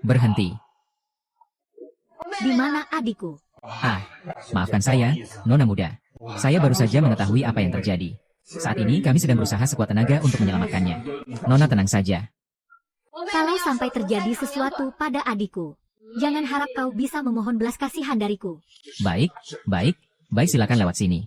Berhenti. Di mana adikku? Maafkan saya, Nona muda. Saya baru saja mengetahui apa yang terjadi. Saat ini kami sedang berusaha sekuat tenaga untuk menyelamatkannya. Nona tenang saja. Kalau sampai terjadi sesuatu pada adikku, jangan harap kau bisa memohon belas kasihan dariku. Baik, silakan lewat sini.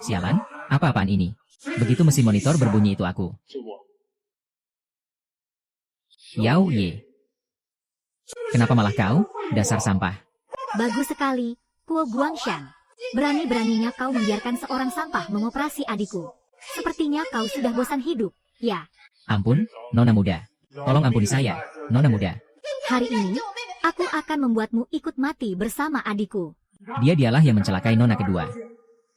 Sialan, apa-apaan ini? Begitu mesin monitor berbunyi itu aku. Yao Ye. Kenapa malah kau, dasar sampah? Bagus sekali, Kuo Guangshan. Berani-beraninya kau membiarkan seorang sampah mengoperasi adikku. Sepertinya kau sudah bosan hidup, ya? Ampun, Nona muda. Tolong ampuni saya, Nona muda. Hari ini, aku akan membuatmu ikut mati bersama adikku. Dialah yang mencelakai Nona kedua.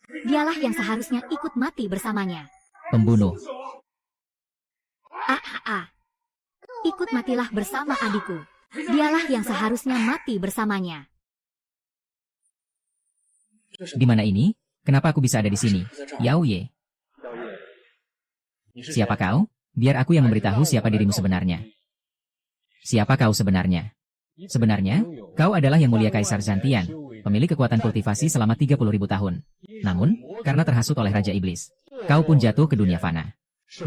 Dialah yang seharusnya ikut mati bersamanya. Pembunuh. Ikut matilah bersama adikku. Dialah yang seharusnya mati bersamanya. Di mana ini? Kenapa aku bisa ada di sini? Yao Ye. Siapa kau? Biar aku yang memberitahu siapa dirimu sebenarnya. Siapa kau sebenarnya? Sebenarnya, kau adalah yang mulia Kaisar Zantian, pemilik kekuatan kultivasi selama 30.000 tahun. Namun, karena terhasut oleh Raja Iblis, kau pun jatuh ke dunia fana.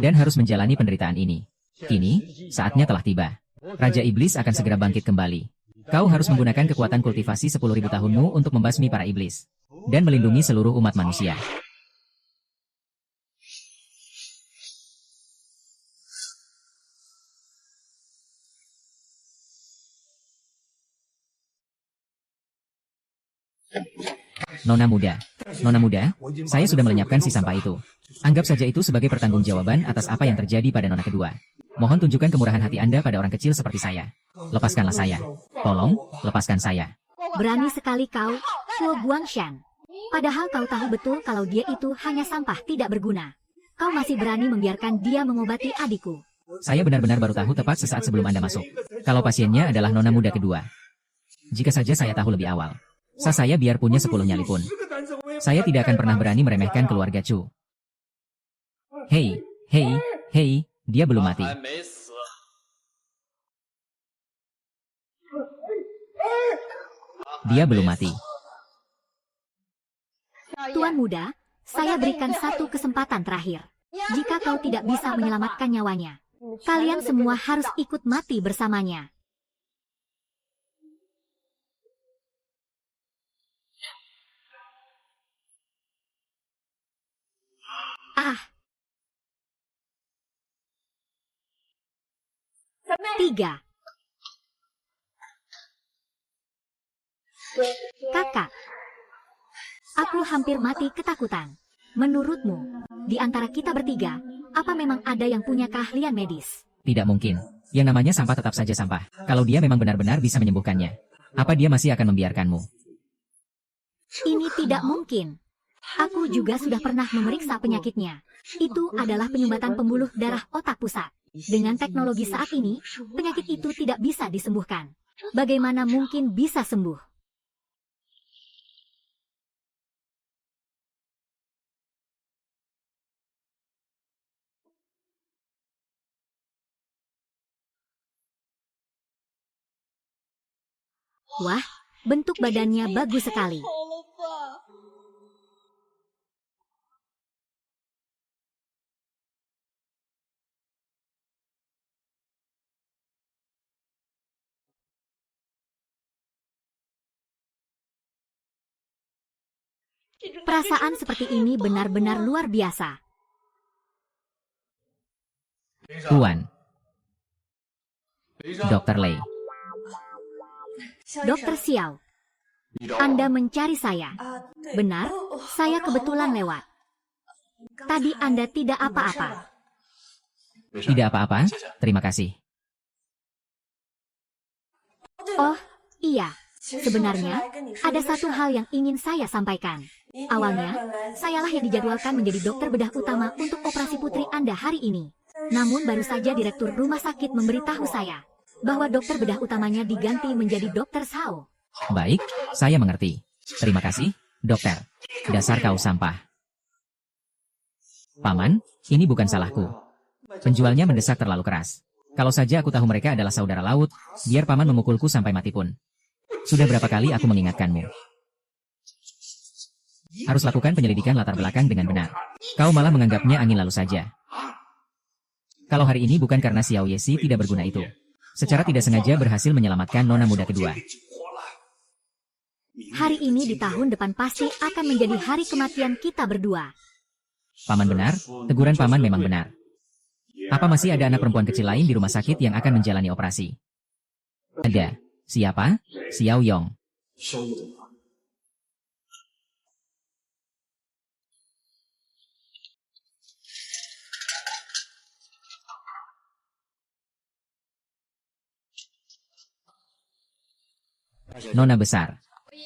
Dan harus menjalani penderitaan ini. Kini, saatnya telah tiba. Raja Iblis akan segera bangkit kembali. Kau harus menggunakan kekuatan kultivasi 10.000 tahunmu untuk membasmi para iblis. Dan melindungi seluruh umat manusia. Nona muda, saya sudah melenyapkan si sampah itu. Anggap saja itu sebagai pertanggungjawaban atas apa yang terjadi pada Nona kedua. Mohon tunjukkan kemurahan hati Anda pada orang kecil seperti saya. Lepaskanlah saya. Tolong, lepaskan saya. Berani sekali kau, Kuo Guangshan. Padahal kau tahu betul kalau dia itu hanya sampah tidak berguna. Kau masih berani membiarkan dia mengobati adikku. Saya benar-benar baru tahu tepat sesaat sebelum Anda masuk. Kalau pasiennya adalah Nona muda kedua. Jika saja saya tahu lebih awal. Saya biar punya 10 nyali pun. Saya tidak akan pernah berani meremehkan keluarga Chu. Hei, dia belum mati. Dia belum mati. Tuan muda, saya berikan satu kesempatan terakhir. Jika kau tidak bisa menyelamatkan nyawanya, kalian semua harus ikut mati bersamanya. Tiga. Kakak, aku hampir mati ketakutan. Menurutmu, di antara kita bertiga, apa memang ada yang punya keahlian medis? Tidak mungkin. Yang namanya sampah tetap saja sampah. Kalau dia memang benar-benar bisa menyembuhkannya, apa dia masih akan membiarkanmu? Ini tidak mungkin. Aku juga sudah pernah memeriksa penyakitnya. Itu adalah penyumbatan pembuluh darah otak pusat. Dengan teknologi saat ini, penyakit itu tidak bisa disembuhkan. Bagaimana mungkin bisa sembuh? Wah, bentuk badannya bagus sekali. Perasaan seperti ini benar-benar luar biasa. Tuan. Dr. Lei. Dr. Xiao, Anda mencari saya. Benar, saya kebetulan lewat. Tadi Anda tidak apa-apa. Tidak apa-apa, terima kasih. Oh, iya. Sebenarnya, ada satu hal yang ingin saya sampaikan. Awalnya, sayalah yang dijadwalkan menjadi dokter bedah utama untuk operasi putri Anda hari ini. Namun baru saja direktur rumah sakit memberitahu saya bahwa dokter bedah utamanya diganti menjadi Dokter Sao. Baik, saya mengerti. Terima kasih, dokter. Dasar kau sampah. Paman, ini bukan salahku. Penjualnya mendesak terlalu keras. Kalau saja aku tahu mereka adalah saudara laut, biar paman memukulku sampai mati pun. Sudah berapa kali aku mengingatkanmu. Harus lakukan penyelidikan latar belakang dengan benar. Kau malah menganggapnya angin lalu saja. Kalau hari ini bukan karena Xiao Yesi tidak berguna itu. Secara tidak sengaja berhasil menyelamatkan nona muda kedua. Hari ini di tahun depan pasti akan menjadi hari kematian kita berdua. Paman benar, teguran paman memang benar. Apa masih ada anak perempuan kecil lain di rumah sakit yang akan menjalani operasi? Ada. Siapa? Xiao Yong. Nona besar.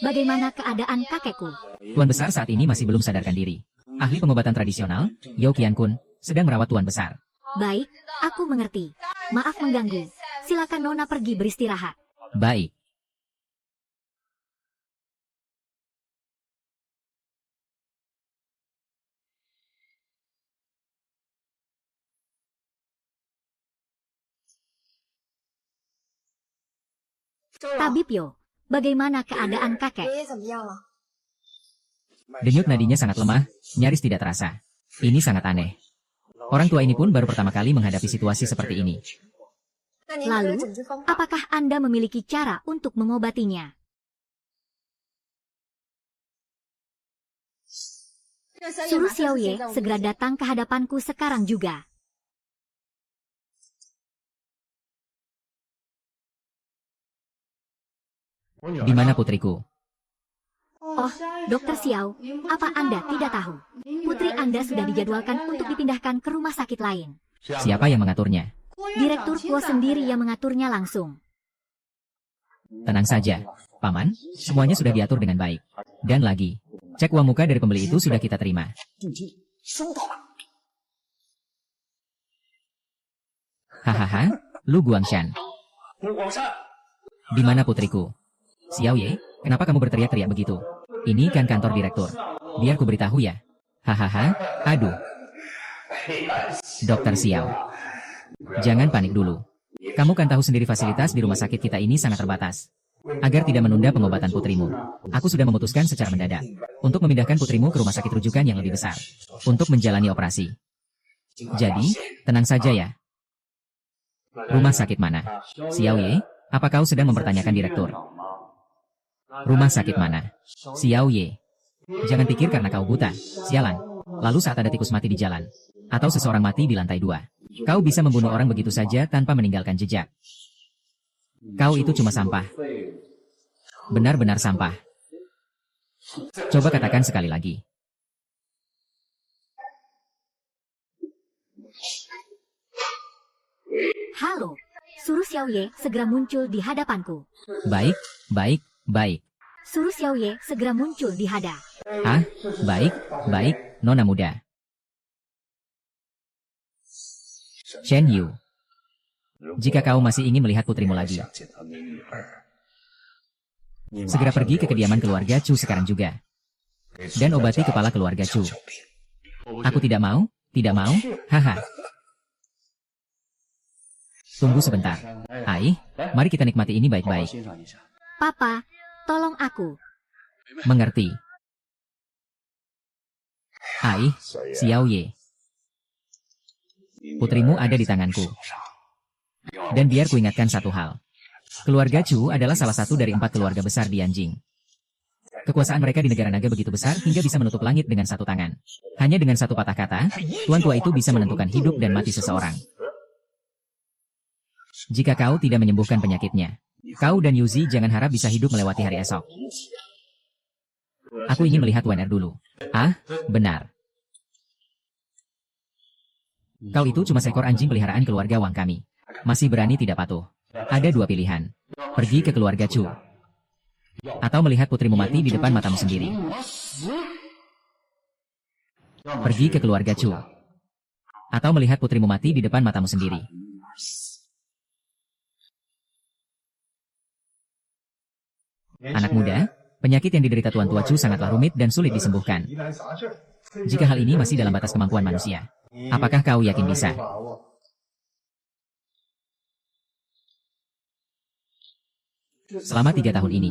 Bagaimana keadaan kakekku? Tuan besar saat ini masih belum sadarkan diri. Ahli pengobatan tradisional, Yao Qiankun, sedang merawat tuan besar. Baik, aku mengerti. Maaf mengganggu. Silakan Nona pergi beristirahat. Baik. Tabib Yo, bagaimana keadaan kakek? Denyut nadinya sangat lemah, nyaris tidak terasa. Ini sangat aneh. Orang tua ini pun baru pertama kali menghadapi situasi seperti ini. Lalu, apakah Anda memiliki cara untuk mengobatinya? Suruh Xiao Ye segera datang ke hadapanku sekarang juga. Di mana putriku? Oh, Dokter Xiao, apa Anda tidak tahu? Putri Anda sudah dijadwalkan untuk dipindahkan ke rumah sakit lain. Siapa yang mengaturnya? Direktur Kuo sendiri yang mengaturnya langsung. Tenang saja, Paman, semuanya sudah diatur dengan baik. Dan lagi, cek uang muka dari pembeli itu sudah kita terima. Hahaha, Lu Guangshan. Di mana putriku? Xiao Ye, kenapa kamu berteriak-teriak begitu? Ini kan kantor direktur. Biar ku beritahu ya. Hahaha, aduh. Dokter Xiao. Jangan panik dulu. Kamu kan tahu sendiri fasilitas di rumah sakit kita ini sangat terbatas. Agar tidak menunda pengobatan putrimu, aku sudah memutuskan secara mendadak untuk memindahkan putrimu ke rumah sakit rujukan yang lebih besar untuk menjalani operasi. Jadi, tenang saja ya. Rumah sakit mana? Xiao Ye, apa kau sedang mempertanyakan direktur? Rumah sakit mana? Xiao Ye. Jangan pikir karena kau buta, sialan. Lalu saat ada tikus mati di jalan, atau seseorang mati di lantai 2, kau bisa membunuh orang begitu saja tanpa meninggalkan jejak. Kau itu cuma sampah. Benar-benar sampah. Coba katakan sekali lagi. Halo, suruh Xiao Ye segera muncul di hadapanku. Baik, baik, baik. Suruh Xiao Ye segera muncul di hada. Ah, baik, baik, nona muda. Chen Yu. Jika kau masih ingin melihat putrimu lagi, segera pergi ke kediaman keluarga Chu sekarang juga. Dan obati kepala keluarga Chu. Aku tidak mau, haha. Tunggu sebentar. Ai, mari kita nikmati ini baik-baik. Papa, tolong aku. Mengerti. Ai, Xiao Ye. Putrimu ada di tanganku. Dan biar ku ingatkan satu hal. Keluarga Chu adalah salah satu dari 4 keluarga besar di Anjing. Kekuasaan mereka di negara naga begitu besar hingga bisa menutup langit dengan satu tangan. Hanya dengan satu patah kata, tuan tua itu bisa menentukan hidup dan mati seseorang. Jika kau tidak menyembuhkan penyakitnya, kau dan Yuzi jangan harap bisa hidup melewati hari esok. Aku ingin melihat WNR dulu. Ah, benar. Kau itu cuma seekor anjing peliharaan keluarga Wang kami. Masih berani tidak patuh. Ada 2 pilihan. Pergi ke keluarga Chu. Atau melihat putrimu mati di depan matamu sendiri. Pergi ke keluarga Chu. Atau melihat putrimu mati di depan matamu sendiri. Anak muda, penyakit yang diderita Tuan Tua Chu sangatlah rumit dan sulit disembuhkan. Jika hal ini masih dalam batas kemampuan manusia, apakah kau yakin bisa? Selama 3 tahun ini,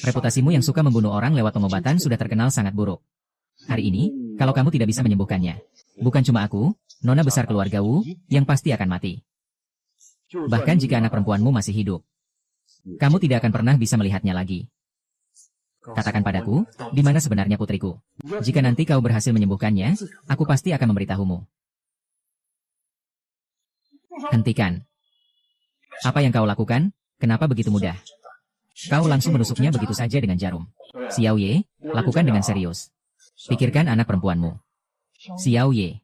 reputasimu yang suka membunuh orang lewat pengobatan sudah terkenal sangat buruk. Hari ini, kalau kamu tidak bisa menyembuhkannya, bukan cuma aku, nona besar keluarga Wu, yang pasti akan mati. Bahkan jika anak perempuanmu masih hidup, kamu tidak akan pernah bisa melihatnya lagi. Katakan padaku, di mana sebenarnya putriku? Jika nanti kau berhasil menyembuhkannya, aku pasti akan memberitahumu. Hentikan. Apa yang kau lakukan? Kenapa begitu mudah? Kau langsung menusuknya begitu saja dengan jarum. Xiao Ye, lakukan dengan serius. Pikirkan anak perempuanmu. Xiao Ye.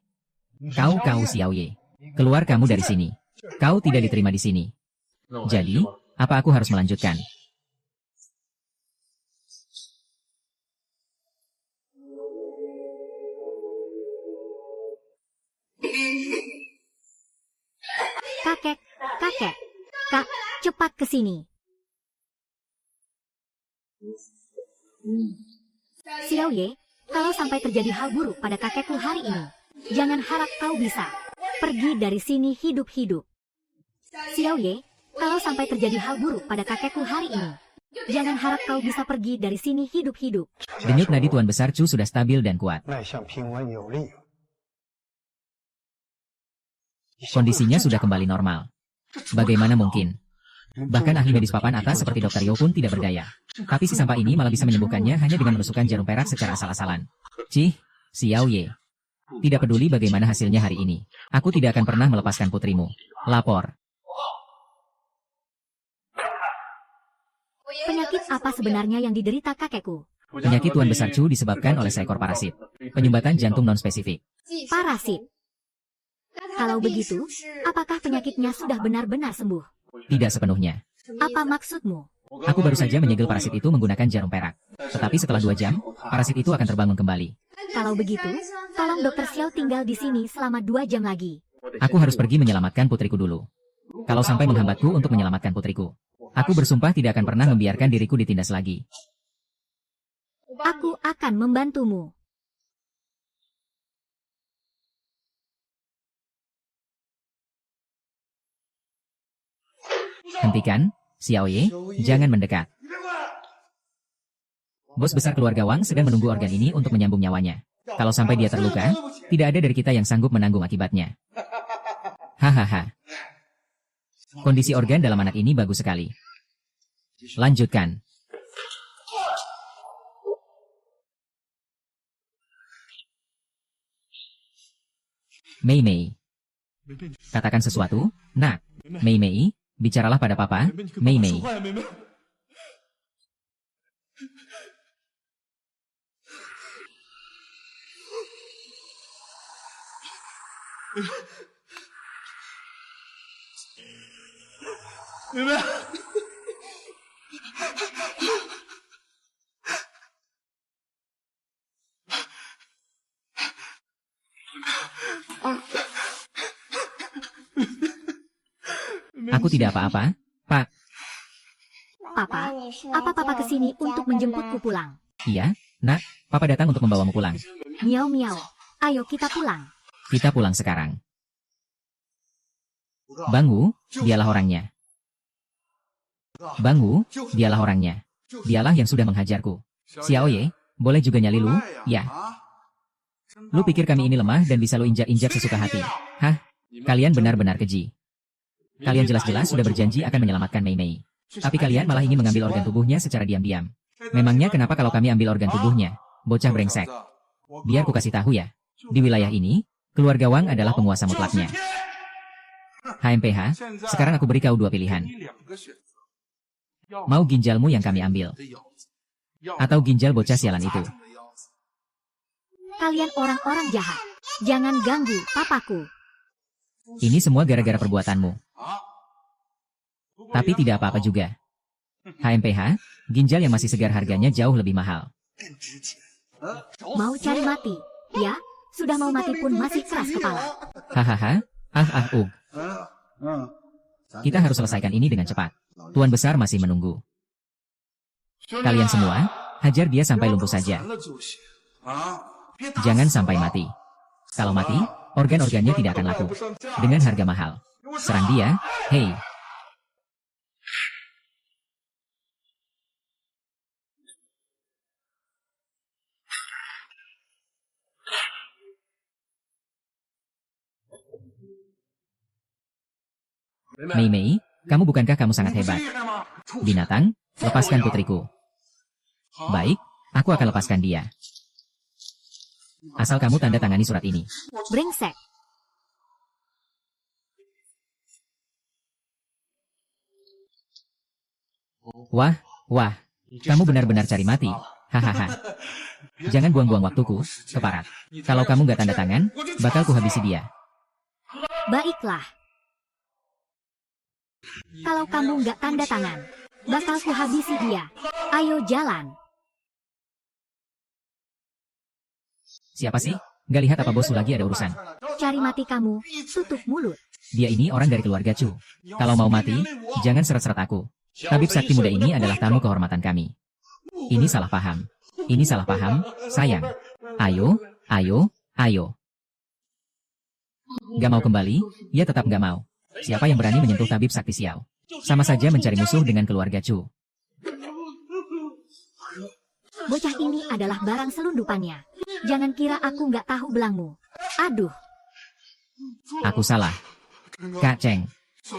Kau Xiao Ye. Keluar kamu dari sini. Kau tidak diterima di sini. Jadi, apa aku harus melanjutkan? Kakek, kakek. Kak, cepat ke sini. Xiao Ye, kalau sampai terjadi hal buruk pada kakekku hari ini, jangan harap kau bisa pergi dari sini hidup-hidup. Xiao Ye, kalau sampai terjadi hal buruk pada kakekku hari ini, jangan harap kau bisa pergi dari sini hidup-hidup. Denyut nadi Tuan Besar Chu sudah stabil dan kuat. Kondisinya sudah kembali normal. Bagaimana mungkin? Bahkan ahli medis papan atas seperti Dr. Yo pun tidak berdaya. Tapi si sampah ini malah bisa menyembuhkannya hanya dengan menusukkan jarum perak secara asal-asalan. Cih, Xiao Ye. Tidak peduli bagaimana hasilnya hari ini, aku tidak akan pernah melepaskan putrimu. Lapor. Penyakit apa sebenarnya yang diderita kakekku? Penyakit Tuan Besar Chu disebabkan oleh seekor parasit. Penyumbatan jantung non-spesifik. Parasit. Kalau begitu, apakah penyakitnya sudah benar-benar sembuh? Tidak sepenuhnya. Apa maksudmu? Aku baru saja menyegel parasit itu menggunakan jarum perak. Tetapi setelah 2 jam, parasit itu akan terbangun kembali. Kalau begitu, tolong Dr. Xiao tinggal di sini selama 2 jam lagi. Aku harus pergi menyelamatkan putriku dulu. Kalau sampai menghambatku untuk menyelamatkan putriku, aku bersumpah tidak akan pernah membiarkan diriku ditindas lagi. Aku akan membantumu. Hentikan, Xiao Ye, jangan mendekat. Bos besar keluarga Wang sedang menunggu organ ini untuk menyambung nyawanya. Kalau sampai dia terluka, tidak ada dari kita yang sanggup menanggung akibatnya. Hahaha. Kondisi organ dalam anak ini bagus sekali. Lanjutkan. Mei Mei. Katakan sesuatu, nak. Mei Mei, bicaralah pada papa. Mei Mei. Aku tidak apa-apa, Pak. Papa, apa papa kesini untuk menjemputku pulang? Iya, nak, papa datang untuk membawamu pulang. Miau miau, ayo kita pulang. Kita pulang sekarang. Bang Wu, dialah orangnya. Bang Wu, dialah orangnya. Dialah yang sudah menghajarku. Xiao Ye, boleh juga nyali lu? Ya. Lu pikir kami ini lemah dan bisa lu injak-injak sesuka hati? Hah? Kalian benar-benar keji. Kalian jelas-jelas sudah berjanji akan menyelamatkan Mei Mei. Tapi kalian malah ingin mengambil organ tubuhnya secara diam-diam. Memangnya kenapa kalau kami ambil organ tubuhnya? Bocah brengsek. Biar ku kasih tahu ya. Di wilayah ini, keluarga Wang adalah penguasa mutlaknya. HMPH, sekarang aku beri kau 2 pilihan. Mau ginjalmu yang kami ambil? Atau ginjal bocah sialan itu? Kalian orang-orang jahat. Jangan ganggu papaku. Ini semua gara-gara perbuatanmu. Tapi tidak apa-apa juga. HMPH, ginjal yang masih segar harganya jauh lebih mahal. Mau cari mati? Ya, sudah mau mati pun masih keras kepala. Hahaha, Kita harus selesaikan ini dengan cepat. Tuan Besar masih menunggu. Kalian semua, hajar dia sampai lumpuh saja. Jangan sampai mati. Kalau mati, organ-organnya tidak akan laku. Dengan harga mahal. Serang dia, hei. Mei Mei, bukankah kamu sangat hebat? Binatang, lepaskan putriku. Baik, aku akan lepaskan dia. Asal kamu tanda tangani surat ini. Brengsek. Wah, kamu benar-benar cari mati. Hahaha. Jangan buang-buang waktuku, keparat. Kalau kamu gak tanda tangan, bakal kuhabisi dia. Baiklah. Kalau kamu nggak tanda tangan, bakal kuhabisi dia. Ayo jalan. Siapa sih? Gak lihat apa bosku lagi ada urusan. Cari mati kamu, tutup mulut. Dia ini orang dari keluarga Chu. Kalau mau mati, jangan seret-seret aku. Tabib sakti muda ini adalah tamu kehormatan kami. Ini salah paham. Ini salah paham, sayang. Ayo. Gak mau kembali? Ya tetap gak mau. Siapa yang berani menyentuh tabib sakti Xiao? Sama saja mencari musuh dengan keluarga Chu. Bocah ini adalah barang selundupannya. Jangan kira aku nggak tahu belangmu. Aduh. Aku salah. Kak Cheng,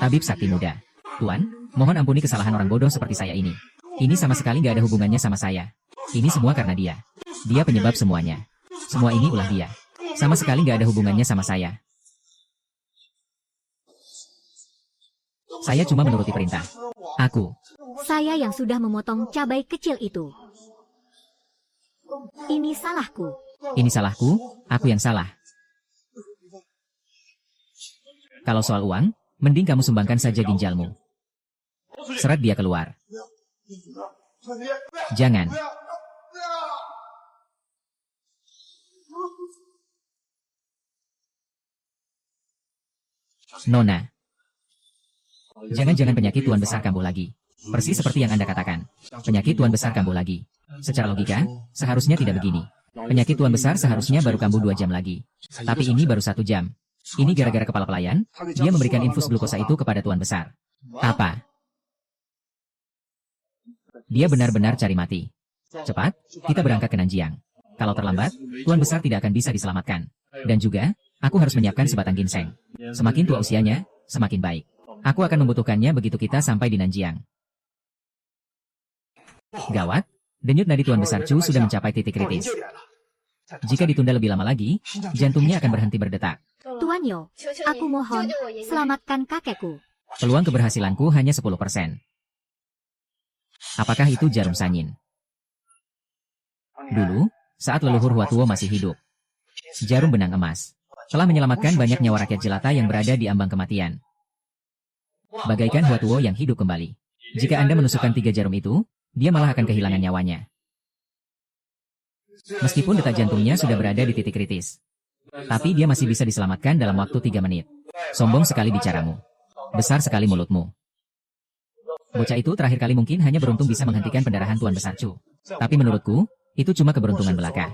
tabib sakti muda. Tuan, mohon ampuni kesalahan orang bodoh seperti saya ini. Ini sama sekali nggak ada hubungannya sama saya. Ini semua karena dia. Dia penyebab semuanya. Semua ini ulah dia. Sama sekali nggak ada hubungannya sama saya. Saya cuma menuruti perintah. Saya yang sudah memotong cabai kecil itu. Ini salahku. Ini salahku, aku yang salah. Kalau soal uang, mending kamu sumbangkan saja ginjalmu. Seret dia keluar. Jangan. Nona. Jangan-jangan penyakit tuan besar kambuh lagi. Persis seperti yang Anda katakan. Penyakit tuan besar kambuh lagi. Secara logika, seharusnya tidak begini. Penyakit tuan besar seharusnya baru kambuh 2 jam lagi. Tapi ini baru 1 jam. Ini gara-gara kepala pelayan, dia memberikan infus glukosa itu kepada tuan besar. Apa? Dia benar-benar cari mati. Cepat, kita berangkat ke Nanjiang. Kalau terlambat, tuan besar tidak akan bisa diselamatkan. Dan juga, aku harus menyiapkan sebatang ginseng. Semakin tua usianya, semakin baik. Aku akan membutuhkannya begitu kita sampai di Nanjiang. Gawat, denyut nadi tuan besar Chu sudah mencapai titik kritis. Jika ditunda lebih lama lagi, jantungnya akan berhenti berdetak. Tuan Yo, aku mohon, selamatkan kakekku. Peluang keberhasilanku hanya 10%. Apakah itu jarum sanyin? Dulu, saat leluhur Huatuo masih hidup, jarum benang emas telah menyelamatkan banyak nyawa rakyat jelata yang berada di ambang kematian. Bagaikan Huatuo yang hidup kembali. Jika Anda menusukkan 3 jarum itu, dia malah akan kehilangan nyawanya. Meskipun detak jantungnya sudah berada di titik kritis. Tapi dia masih bisa diselamatkan dalam waktu 3 menit. Sombong sekali bicaramu. Besar sekali mulutmu. Bocah itu terakhir kali mungkin hanya beruntung bisa menghentikan pendarahan Tuan Besar Chu. Tapi menurutku, itu cuma keberuntungan belaka.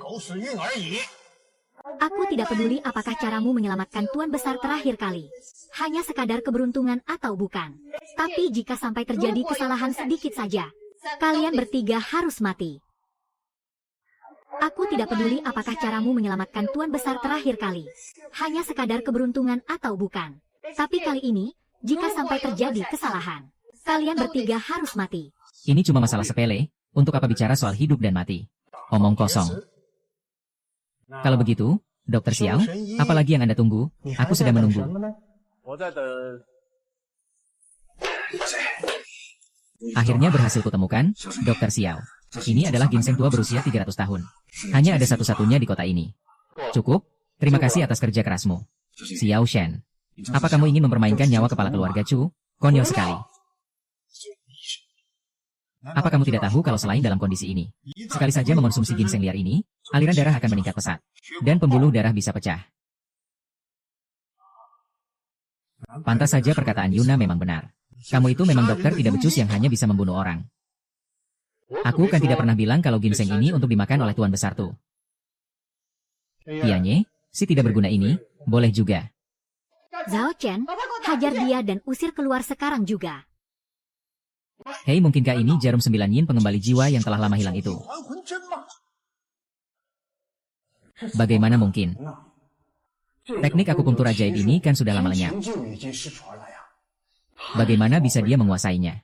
Aku tidak peduli apakah caramu menyelamatkan Tuan Besar terakhir kali. Hanya sekadar keberuntungan atau bukan. Tapi jika sampai terjadi kesalahan sedikit saja, kalian bertiga harus mati. Aku tidak peduli apakah caramu menyelamatkan Tuan Besar terakhir kali. Hanya sekadar keberuntungan atau bukan. Tapi kali ini, jika sampai terjadi kesalahan, kalian bertiga harus mati. Ini cuma masalah sepele, untuk apa bicara soal hidup dan mati? Omong kosong. Kalau begitu, Dr. Xiao, apalagi yang Anda tunggu? Aku sedang menunggu. Akhirnya berhasil kutemukan, Dr. Xiao. Ini adalah ginseng tua berusia 300 tahun. Hanya ada satu-satunya di kota ini. Cukup, terima kasih atas kerja kerasmu. Xiao Shen. Apa kamu ingin mempermainkan nyawa kepala keluarga Chu? Konyol sekali. Apa kamu tidak tahu kalau selain dalam kondisi ini, sekali saja mengonsumsi ginseng liar ini, aliran darah akan meningkat pesat, dan pembuluh darah bisa pecah. Pantas saja perkataan Yuna memang benar. Kamu itu memang dokter tidak becus yang hanya bisa membunuh orang. Aku kan tidak pernah bilang kalau ginseng ini untuk dimakan oleh Tuan Besar Tu. Tianye, si tidak berguna ini, boleh juga. Zhao Chen, hajar dia dan usir keluar sekarang juga. Hei, mungkinkah ini jarum 9 yin pengembali jiwa yang telah lama hilang itu? Bagaimana mungkin? Teknik akupunktur ajaib ini kan sudah lama lenyap. Bagaimana bisa dia menguasainya?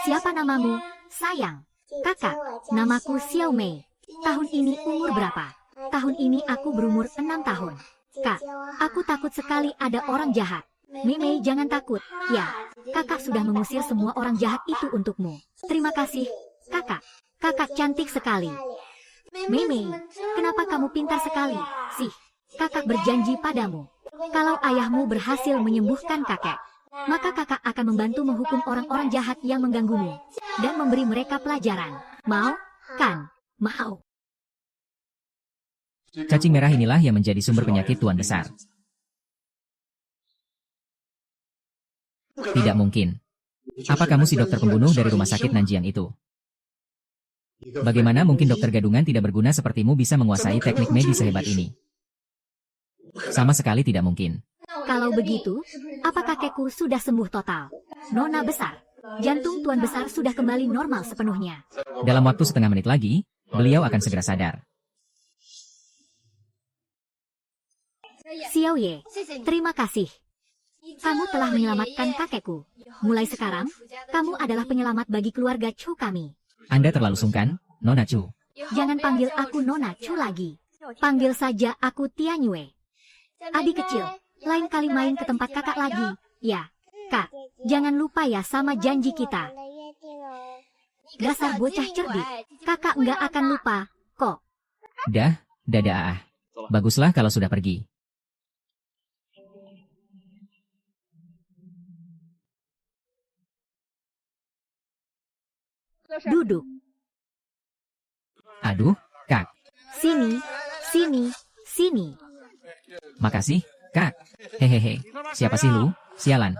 Siapa namamu? Sayang. Kakak, namaku Xiao Mei. Tahun ini umur berapa? Tahun ini aku berumur 6 tahun. Kak, aku takut sekali ada orang jahat. Mei, jangan takut. Ya, kakak sudah mengusir semua orang jahat itu untukmu. Terima kasih, kakak. Kakak cantik sekali. Mei, kenapa kamu pintar sekali? Sih, kakak berjanji padamu. Kalau ayahmu berhasil menyembuhkan kakek, maka kakak akan membantu menghukum orang-orang jahat yang mengganggumu dan memberi mereka pelajaran. Mau? Kan? Mau. Cacing merah inilah yang menjadi sumber penyakit Tuan Besar. Tidak mungkin. Apa kamu si dokter pembunuh dari rumah sakit Nanjiang itu? Bagaimana mungkin dokter gadungan tidak berguna sepertimu bisa menguasai teknik medis sehebat ini? Sama sekali tidak mungkin. Kalau begitu, apa kakekku sudah sembuh total? Nona besar, jantung Tuan Besar sudah kembali normal sepenuhnya. Dalam waktu setengah menit lagi, beliau akan segera sadar. Xiao Ye, terima kasih. Kamu telah menyelamatkan kakekku. Mulai sekarang, kamu adalah penyelamat bagi keluarga Chu kami. Anda terlalu sungkan, Nona Chu. Jangan panggil aku Nona Chu lagi. Panggil saja aku Tianyue. Adik kecil, lain kali main ke tempat kakak lagi. Ya, kak, jangan lupa ya sama janji kita. Dasar bocah cerdik, kakak nggak akan lupa, kok. Dadah. Baguslah kalau sudah pergi. Duduk. Aduh, Kak. Sini, sini, sini. Makasih, Kak. Hehehe. Siapa sih lu? Sialan.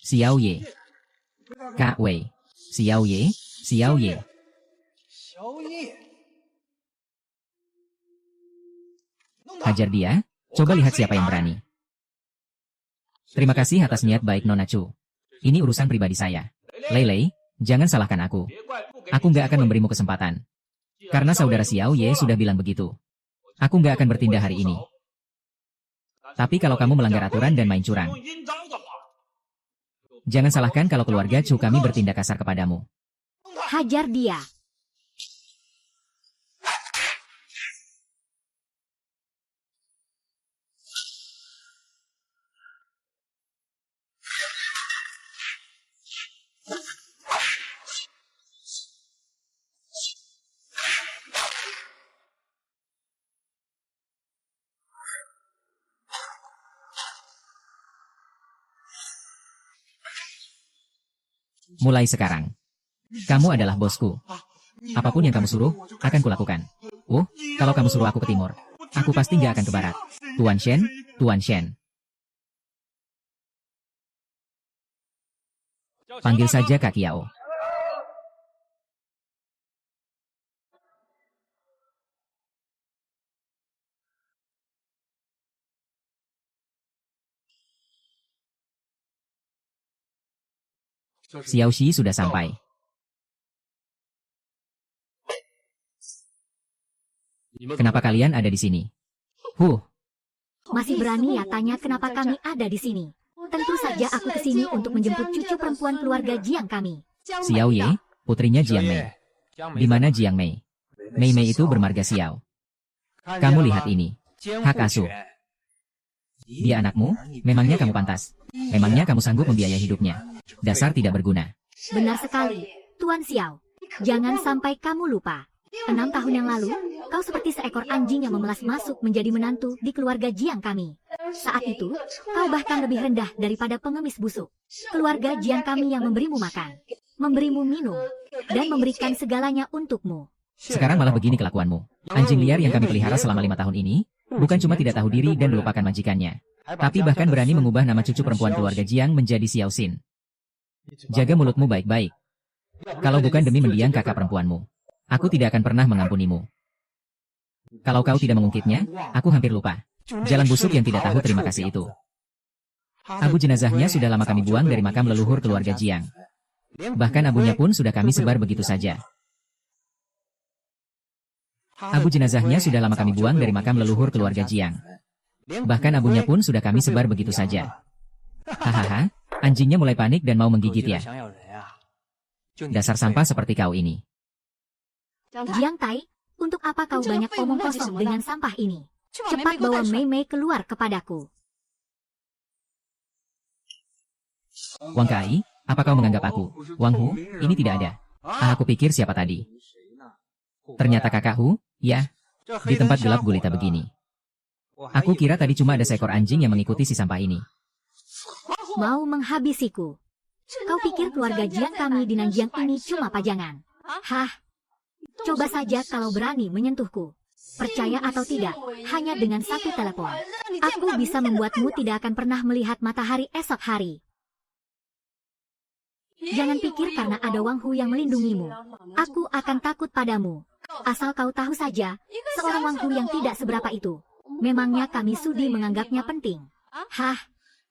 Xiao Ye. Kak Wei. Xiao Ye. Hajar dia. Coba lihat siapa yang berani. Terima kasih atas niat baik Nona Chu. Ini urusan pribadi saya. Lei, jangan salahkan aku. Aku nggak akan memberimu kesempatan. Karena saudara Xiao Ye sudah bilang begitu. Aku nggak akan bertindak hari ini. Tapi kalau kamu melanggar aturan dan main curang, jangan salahkan kalau keluarga Chu kami bertindak kasar kepadamu. Hajar dia. Mulai sekarang, kamu adalah bosku. Apapun yang kamu suruh, akan kulakukan. Kalau kamu suruh aku ke timur, aku pasti nggak akan ke barat. Tuan Shen. Panggil saja Kak Kiao. Xiao Xi sudah sampai. Kenapa kalian ada di sini? Masih berani ya tanya kenapa kami ada di sini? Tentu saja aku ke sini untuk menjemput cucu perempuan keluarga Jiang kami. Xiao Ye, putrinya Jiang Mei. Di mana Jiang Mei? Mei itu bermarga Xiao. Kamu lihat ini. Hak asuh. Dia anakmu? Memangnya kamu pantas? Memangnya kamu sanggup membiayai hidupnya? Dasar tidak berguna. Benar sekali, Tuan Xiao. Jangan sampai kamu lupa. 6 tahun yang lalu, kau seperti seekor anjing yang memelas masuk menjadi menantu di keluarga Jiang kami. Saat itu, kau bahkan lebih rendah daripada pengemis busuk. Keluarga Jiang kami yang memberimu makan, memberimu minum, dan memberikan segalanya untukmu. Sekarang malah begini kelakuanmu. Anjing liar yang kami pelihara selama 5 tahun ini, bukan cuma tidak tahu diri dan melupakan majikannya, Tapi bahkan berani mengubah nama cucu perempuan keluarga Jiang menjadi Xiao Xin. Jaga mulutmu baik-baik. Kalau bukan demi mendiang kakak perempuanmu, aku tidak akan pernah mengampunimu. Kalau kau tidak mengungkitnya, aku hampir lupa. Jalan busuk yang tidak tahu terima kasih itu. Abu jenazahnya sudah lama kami buang dari makam leluhur keluarga Jiang. Bahkan abunya pun sudah kami sebar begitu saja. Abu jenazahnya sudah lama kami buang dari makam leluhur keluarga Jiang. Bahkan abunya pun sudah kami sebar begitu saja. Hahaha, anjingnya mulai panik dan mau menggigit ya. Dasar sampah seperti kau ini. Jiang Tai, untuk apa kau banyak omong kosong dengan sampah ini? Cepat bawa Mei Mei keluar kepadaku. Wang Kai, apa kau menganggap aku, Wang Hu, ini tidak ada? Aku pikir siapa tadi? Ternyata kakak Hu, ya. Di tempat gelap gulita begini. Aku kira tadi cuma ada seekor anjing yang mengikuti si sampah ini. Mau menghabisiku? Kau pikir keluarga Jiang kami di Nanjiang ini cuma pajangan? Hah? Coba saja kalau berani menyentuhku. Percaya atau tidak, hanya dengan satu telepon, aku bisa membuatmu tidak akan pernah melihat matahari esok hari. Jangan pikir karena ada Wang Hu yang melindungimu, aku akan takut padamu. Asal kau tahu saja, seorang Wang Hu yang tidak seberapa itu, memangnya kami sudi menganggapnya penting. Hah?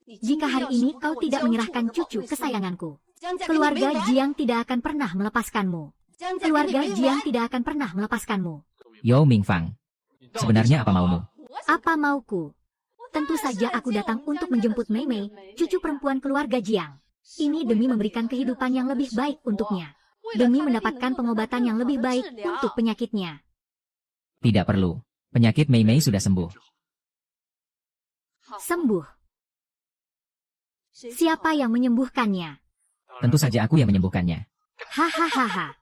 Jika hari ini kau tidak menyerahkan cucu kesayanganku, keluarga Jiang tidak akan pernah melepaskanmu. Keluarga Jiang tidak akan pernah melepaskanmu. Yao Mingfang, sebenarnya apa maumu? Apa mauku? Tentu saja aku datang untuk menjemput Mei Mei, cucu perempuan keluarga Jiang. Ini demi memberikan kehidupan yang lebih baik untuknya. Demi mendapatkan pengobatan yang lebih baik untuk penyakitnya. Tidak perlu. Penyakit Mei Mei sudah sembuh. Sembuh? Siapa yang menyembuhkannya? Tentu saja aku yang menyembuhkannya. Hahaha.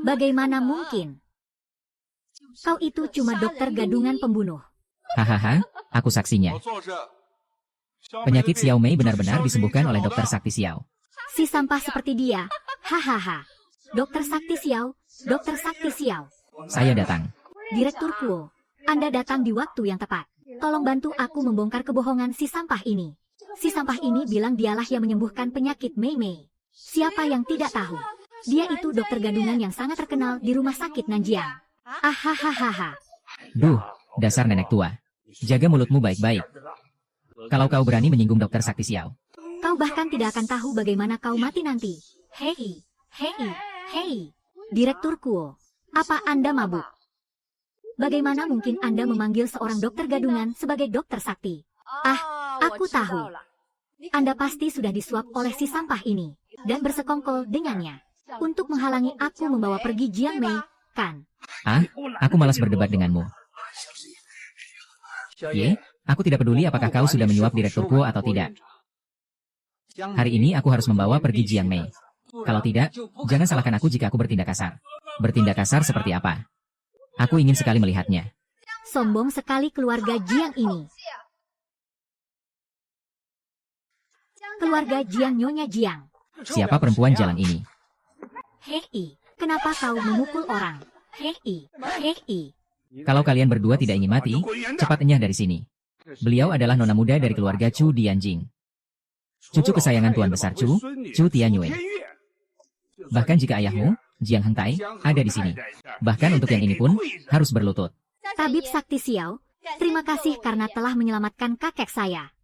Bagaimana mungkin? Kau itu cuma dokter gadungan pembunuh. Hahaha, aku saksinya. Penyakit Xiao Mei benar-benar disembuhkan oleh Dokter Sakti Xiao. Si sampah seperti dia. Hahaha. Dokter Sakti Xiao, Dokter Sakti Xiao. Saya datang. Direktur Kuo, Anda datang di waktu yang tepat. Tolong bantu aku membongkar kebohongan si sampah ini. Si sampah ini bilang dialah yang menyembuhkan penyakit Mei Mei. Siapa yang tidak tahu? Dia itu dokter gadungan yang sangat terkenal di rumah sakit Nanjiang. Ahahaha. Duh, dasar nenek tua. Jaga mulutmu baik-baik. Kalau kau berani menyinggung Dokter Sakti Xiao, kau bahkan tidak akan tahu bagaimana kau mati nanti. Hei, hei, hei. Direktur Kuo, apa Anda mabuk? Bagaimana mungkin Anda memanggil seorang dokter gadungan sebagai dokter sakti? Aku tahu. Anda pasti sudah disuap oleh si sampah ini, dan bersekongkol dengannya. Untuk menghalangi aku membawa pergi Jiang Mei, kan? Aku malas berdebat denganmu. Ye, aku tidak peduli apakah kau sudah menyuap Direktur Kuo atau tidak. Hari ini aku harus membawa pergi Jiang Mei. Kalau tidak, jangan salahkan aku jika aku bertindak kasar. Bertindak kasar seperti apa? Aku ingin sekali melihatnya. Sombong sekali keluarga Jiang ini. Keluarga Jiang Nyonya Jiang. Siapa perempuan jalan ini? Hei, kenapa kau memukul orang? Hei, hei. Kalau kalian berdua tidak ingin mati, cepat enyah dari sini. Beliau adalah nona muda dari keluarga Chu Dianjing. Cucu kesayangan Tuan Besar Chu, Chu Tianyue. Bahkan jika ayahmu, Jiang Hengtai, ada di sini. Bahkan untuk yang ini pun, harus berlutut. Tabib Sakti Xiao, terima kasih karena telah menyelamatkan kakek saya.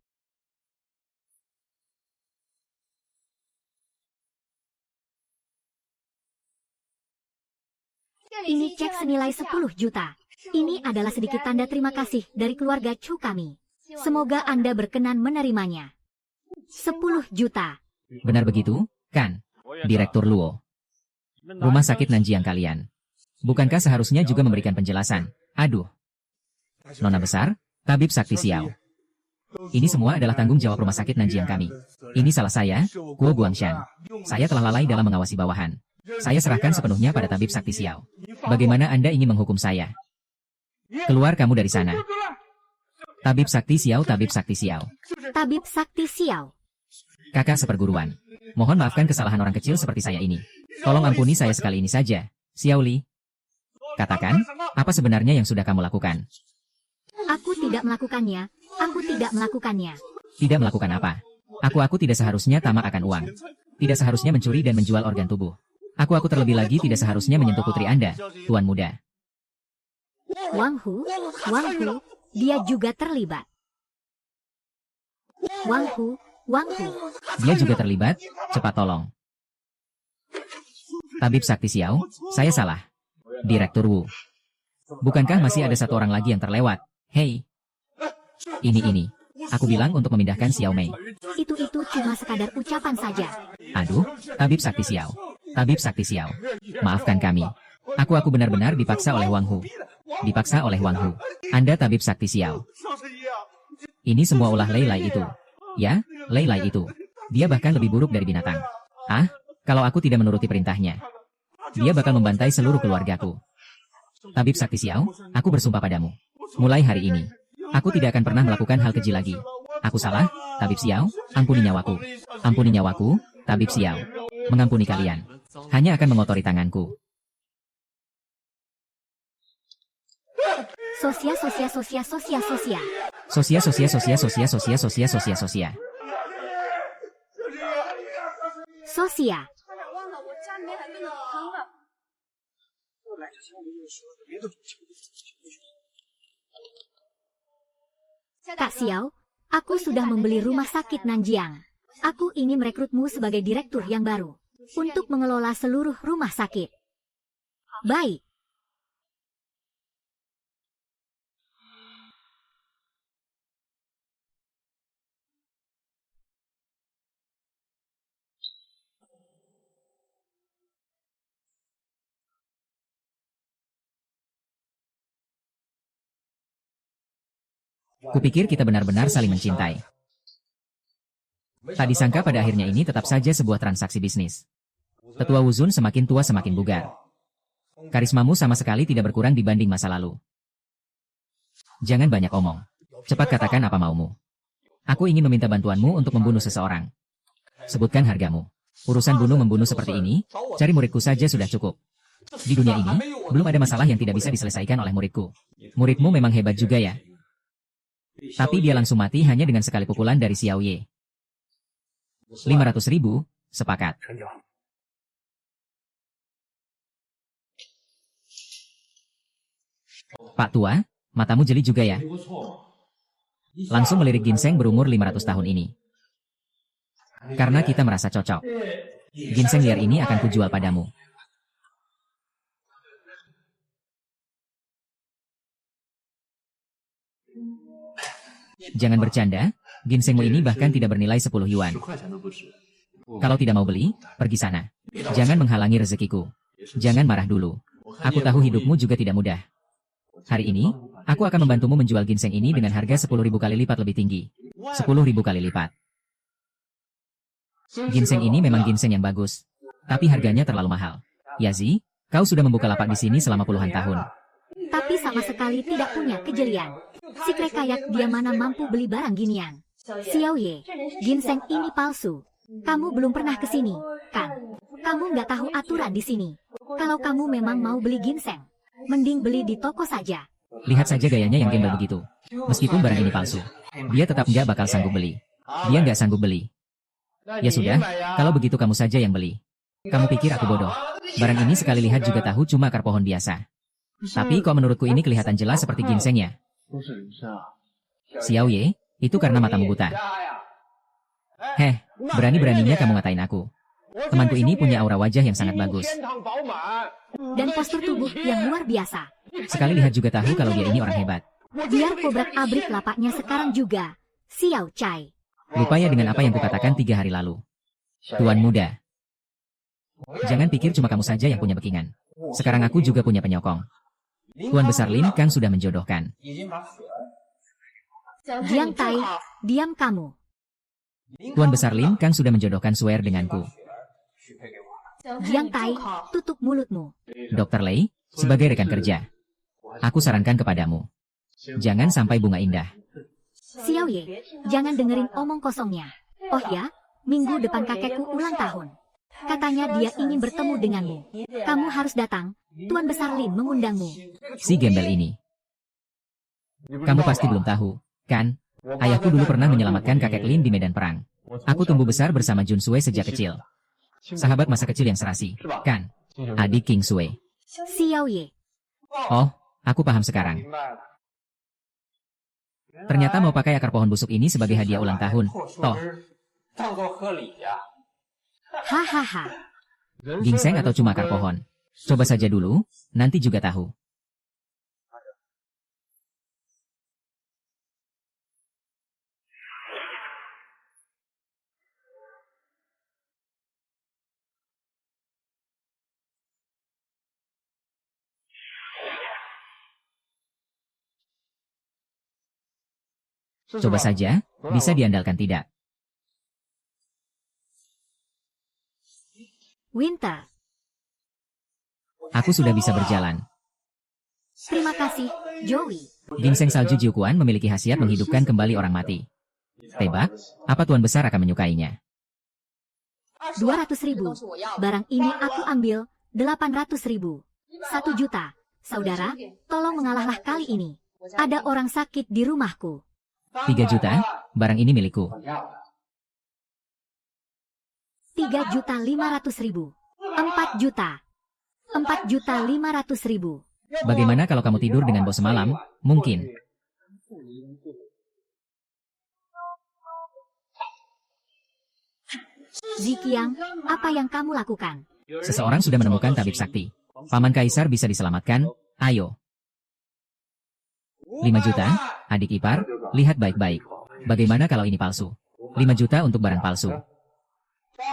Ini cek senilai 10 juta. Ini adalah sedikit tanda terima kasih dari keluarga Chu kami. Semoga Anda berkenan menerimanya. 10 juta. Benar begitu, kan? Direktur Luo. Rumah sakit Nanjiang kalian. Bukankah seharusnya juga memberikan penjelasan? Aduh. Nona besar, Tabib Sakti Xiao. Ini semua adalah tanggung jawab rumah sakit Nanjiang kami. Ini salah saya, Kuo Guangshan. Saya telah lalai dalam mengawasi bawahan. Saya serahkan sepenuhnya pada Tabib Sakti Xiao. Bagaimana Anda ingin menghukum saya? Keluar kamu dari sana. Tabib Sakti Xiao, Tabib Sakti Xiao. Tabib Sakti Xiao. Kakak seperguruan. Mohon maafkan kesalahan orang kecil seperti saya ini. Tolong ampuni saya sekali ini saja, Xiao Li. Katakan, apa sebenarnya yang sudah kamu lakukan? Aku tidak melakukannya. Aku tidak melakukannya. Tidak melakukan apa? Aku tidak seharusnya tamak akan uang. Tidak seharusnya mencuri dan menjual organ tubuh. Aku terlebih lagi tidak seharusnya menyentuh putri Anda, Tuan Muda. Wang Hu, dia juga terlibat. Wang Hu. Dia juga terlibat, cepat tolong. Tabib Sakti Xiao, saya salah. Direktur Wu. Bukankah masih ada satu orang lagi yang terlewat? Hei. Ini. Aku bilang untuk memindahkan Xiao Mei. Itu cuma sekadar ucapan saja. Aduh, Tabib Sakti Xiao. Tabib Sakti Xiao. Maafkan kami. Aku benar-benar dipaksa oleh Wang Hu. Dipaksa oleh Wang Hu. Anda Tabib Sakti Xiao. Ini semua ulah Lei Lai itu. Ya, Lei Lai itu. Dia bahkan lebih buruk dari binatang. Ah, kalau aku tidak menuruti perintahnya, dia bakal membantai seluruh keluargaku. Tabib Sakti Xiao, aku bersumpah padamu. Mulai hari ini, aku tidak akan pernah melakukan hal keji lagi. Aku salah, Tabib Xiao, ampuni nyawaku. Ampuni nyawaku, Tabib Xiao. Mengampuni kalian. Hanya akan mengotori tanganku. Sosia. Kak Xiao, aku sudah membeli rumah sakit Nanjiang. Aku ingin merekrutmu sebagai direktur yang baru untuk mengelola seluruh rumah sakit. Baik. Kupikir kita benar-benar saling mencintai. Tak disangka pada akhirnya ini tetap saja sebuah transaksi bisnis. Tetua Wuzun semakin tua semakin bugar. Karismamu sama sekali tidak berkurang dibanding masa lalu. Jangan banyak omong. Cepat katakan apa maumu. Aku ingin meminta bantuanmu untuk membunuh seseorang. Sebutkan hargamu. Urusan bunuh-membunuh seperti ini, cari muridku saja sudah cukup. Di dunia ini, belum ada masalah yang tidak bisa diselesaikan oleh muridku. Muridmu memang hebat juga ya. Tapi dia langsung mati hanya dengan sekali pukulan dari Xiao Ye. 500.000, sepakat. Pak Tua, matamu jeli juga ya. Langsung melirik ginseng berumur 500 tahun ini. Karena kita merasa cocok. Ginseng liar ini akan kujual padamu. Jangan bercanda, ginsengmu ini bahkan tidak bernilai 10 yuan. Kalau tidak mau beli, pergi sana. Jangan menghalangi rezekiku. Jangan marah dulu. Aku tahu hidupmu juga tidak mudah. Hari ini, aku akan membantumu menjual ginseng ini dengan harga 10.000 kali lipat lebih tinggi. 10.000 kali lipat. Ginseng ini memang ginseng yang bagus. Tapi harganya terlalu mahal. Yazi, kau sudah membuka lapak di sini selama puluhan tahun. Tapi sama sekali tidak punya kejelian. Si krekayat dia mana mampu beli barang ginian. Xiao Ye, ginseng ini palsu. Kamu belum pernah ke sini, kan? Kamu nggak tahu aturan di sini. Kalau kamu memang mau beli ginseng, mending beli di toko saja. Lihat saja gayanya yang gembel begitu. Meskipun barang ini palsu, dia tetap nggak bakal sanggup beli. Dia nggak sanggup beli. Ya sudah, kalau begitu kamu saja yang beli. Kamu pikir aku bodoh? Barang ini sekali lihat juga tahu cuma akar pohon biasa. Tapi kok menurutku ini kelihatan jelas seperti ginsengnya. Xiao Ye, itu karena matamu buta. Heh, berani-beraninya kamu ngatain aku. Temanku ini punya aura wajah yang sangat bagus. Dan postur tubuh yang luar biasa. Sekali lihat juga tahu kalau dia ini orang hebat. Biar kobrak-abrik lapaknya sekarang juga. Xiao Chai. Lupa ya dengan apa yang kukatakan 3 hari lalu. Tuan muda. Jangan pikir cuma kamu saja yang punya backingan. Sekarang aku juga punya penyokong. Tuan Besar Lin Kang sudah menjodohkan. Jiang Tai, diam kamu. Tuan Besar Lin Kang sudah menjodohkan Suer denganku. Jiang Tai, tutup mulutmu. Dr. Lei, sebagai rekan kerja, aku sarankan kepadamu. Jangan sampai bunga indah. Xiao Ye, jangan dengerin omong kosongnya. Oh ya, minggu depan kakekku ulang tahun. Katanya dia ingin bertemu denganmu. Kamu harus datang. Tuan Besar Lin mengundangmu. Si gembel ini. Kamu pasti belum tahu, kan? Ayahku dulu pernah menyelamatkan kakek Lin di medan perang. Aku tumbuh besar bersama Jun Sui sejak kecil. Sahabat masa kecil yang serasi, kan? Adik King Sui. Xiao Ye. Oh, aku paham sekarang. Ternyata mau pakai akar pohon busuk ini sebagai hadiah ulang tahun. Toh, Hahaha. ginseng atau cuma akar pohon? Coba saja dulu, nanti juga tahu. Coba saja, bisa diandalkan tidak? Winter. Aku sudah bisa berjalan. Terima kasih, Joey. Ginseng salju Jiuquan memiliki khasiat menghidupkan kembali orang mati. Tebak, apa Tuan Besar akan menyukainya? 200.000. Barang ini aku ambil 800.000. 1 juta. Saudara, tolong mengalahlah kali ini. Ada orang sakit di rumahku. 3 juta, barang ini milikku. 3.500.000. 4 juta. 4.500.000. Bagaimana kalau kamu tidur dengan bos semalam? Mungkin. Ziqiang, apa yang kamu lakukan? Seseorang sudah menemukan tabib sakti. Paman Kaisar bisa diselamatkan, ayo. 5 juta, adik ipar, lihat baik-baik. Bagaimana kalau ini palsu? 5 juta untuk barang palsu.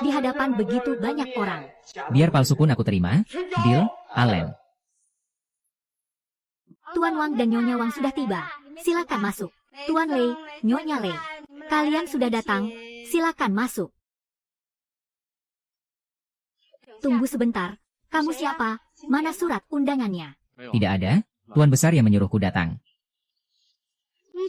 Di hadapan begitu banyak orang. Biar palsu pun aku terima. Deal, Allen. Tuan Wang dan Nyonya Wang sudah tiba. Silakan masuk. Tuan Lei, Nyonya Lei. Kalian sudah datang. Silakan masuk. Tunggu sebentar. Kamu siapa? Mana surat undangannya? Tidak ada, Tuan Besar yang menyuruhku datang.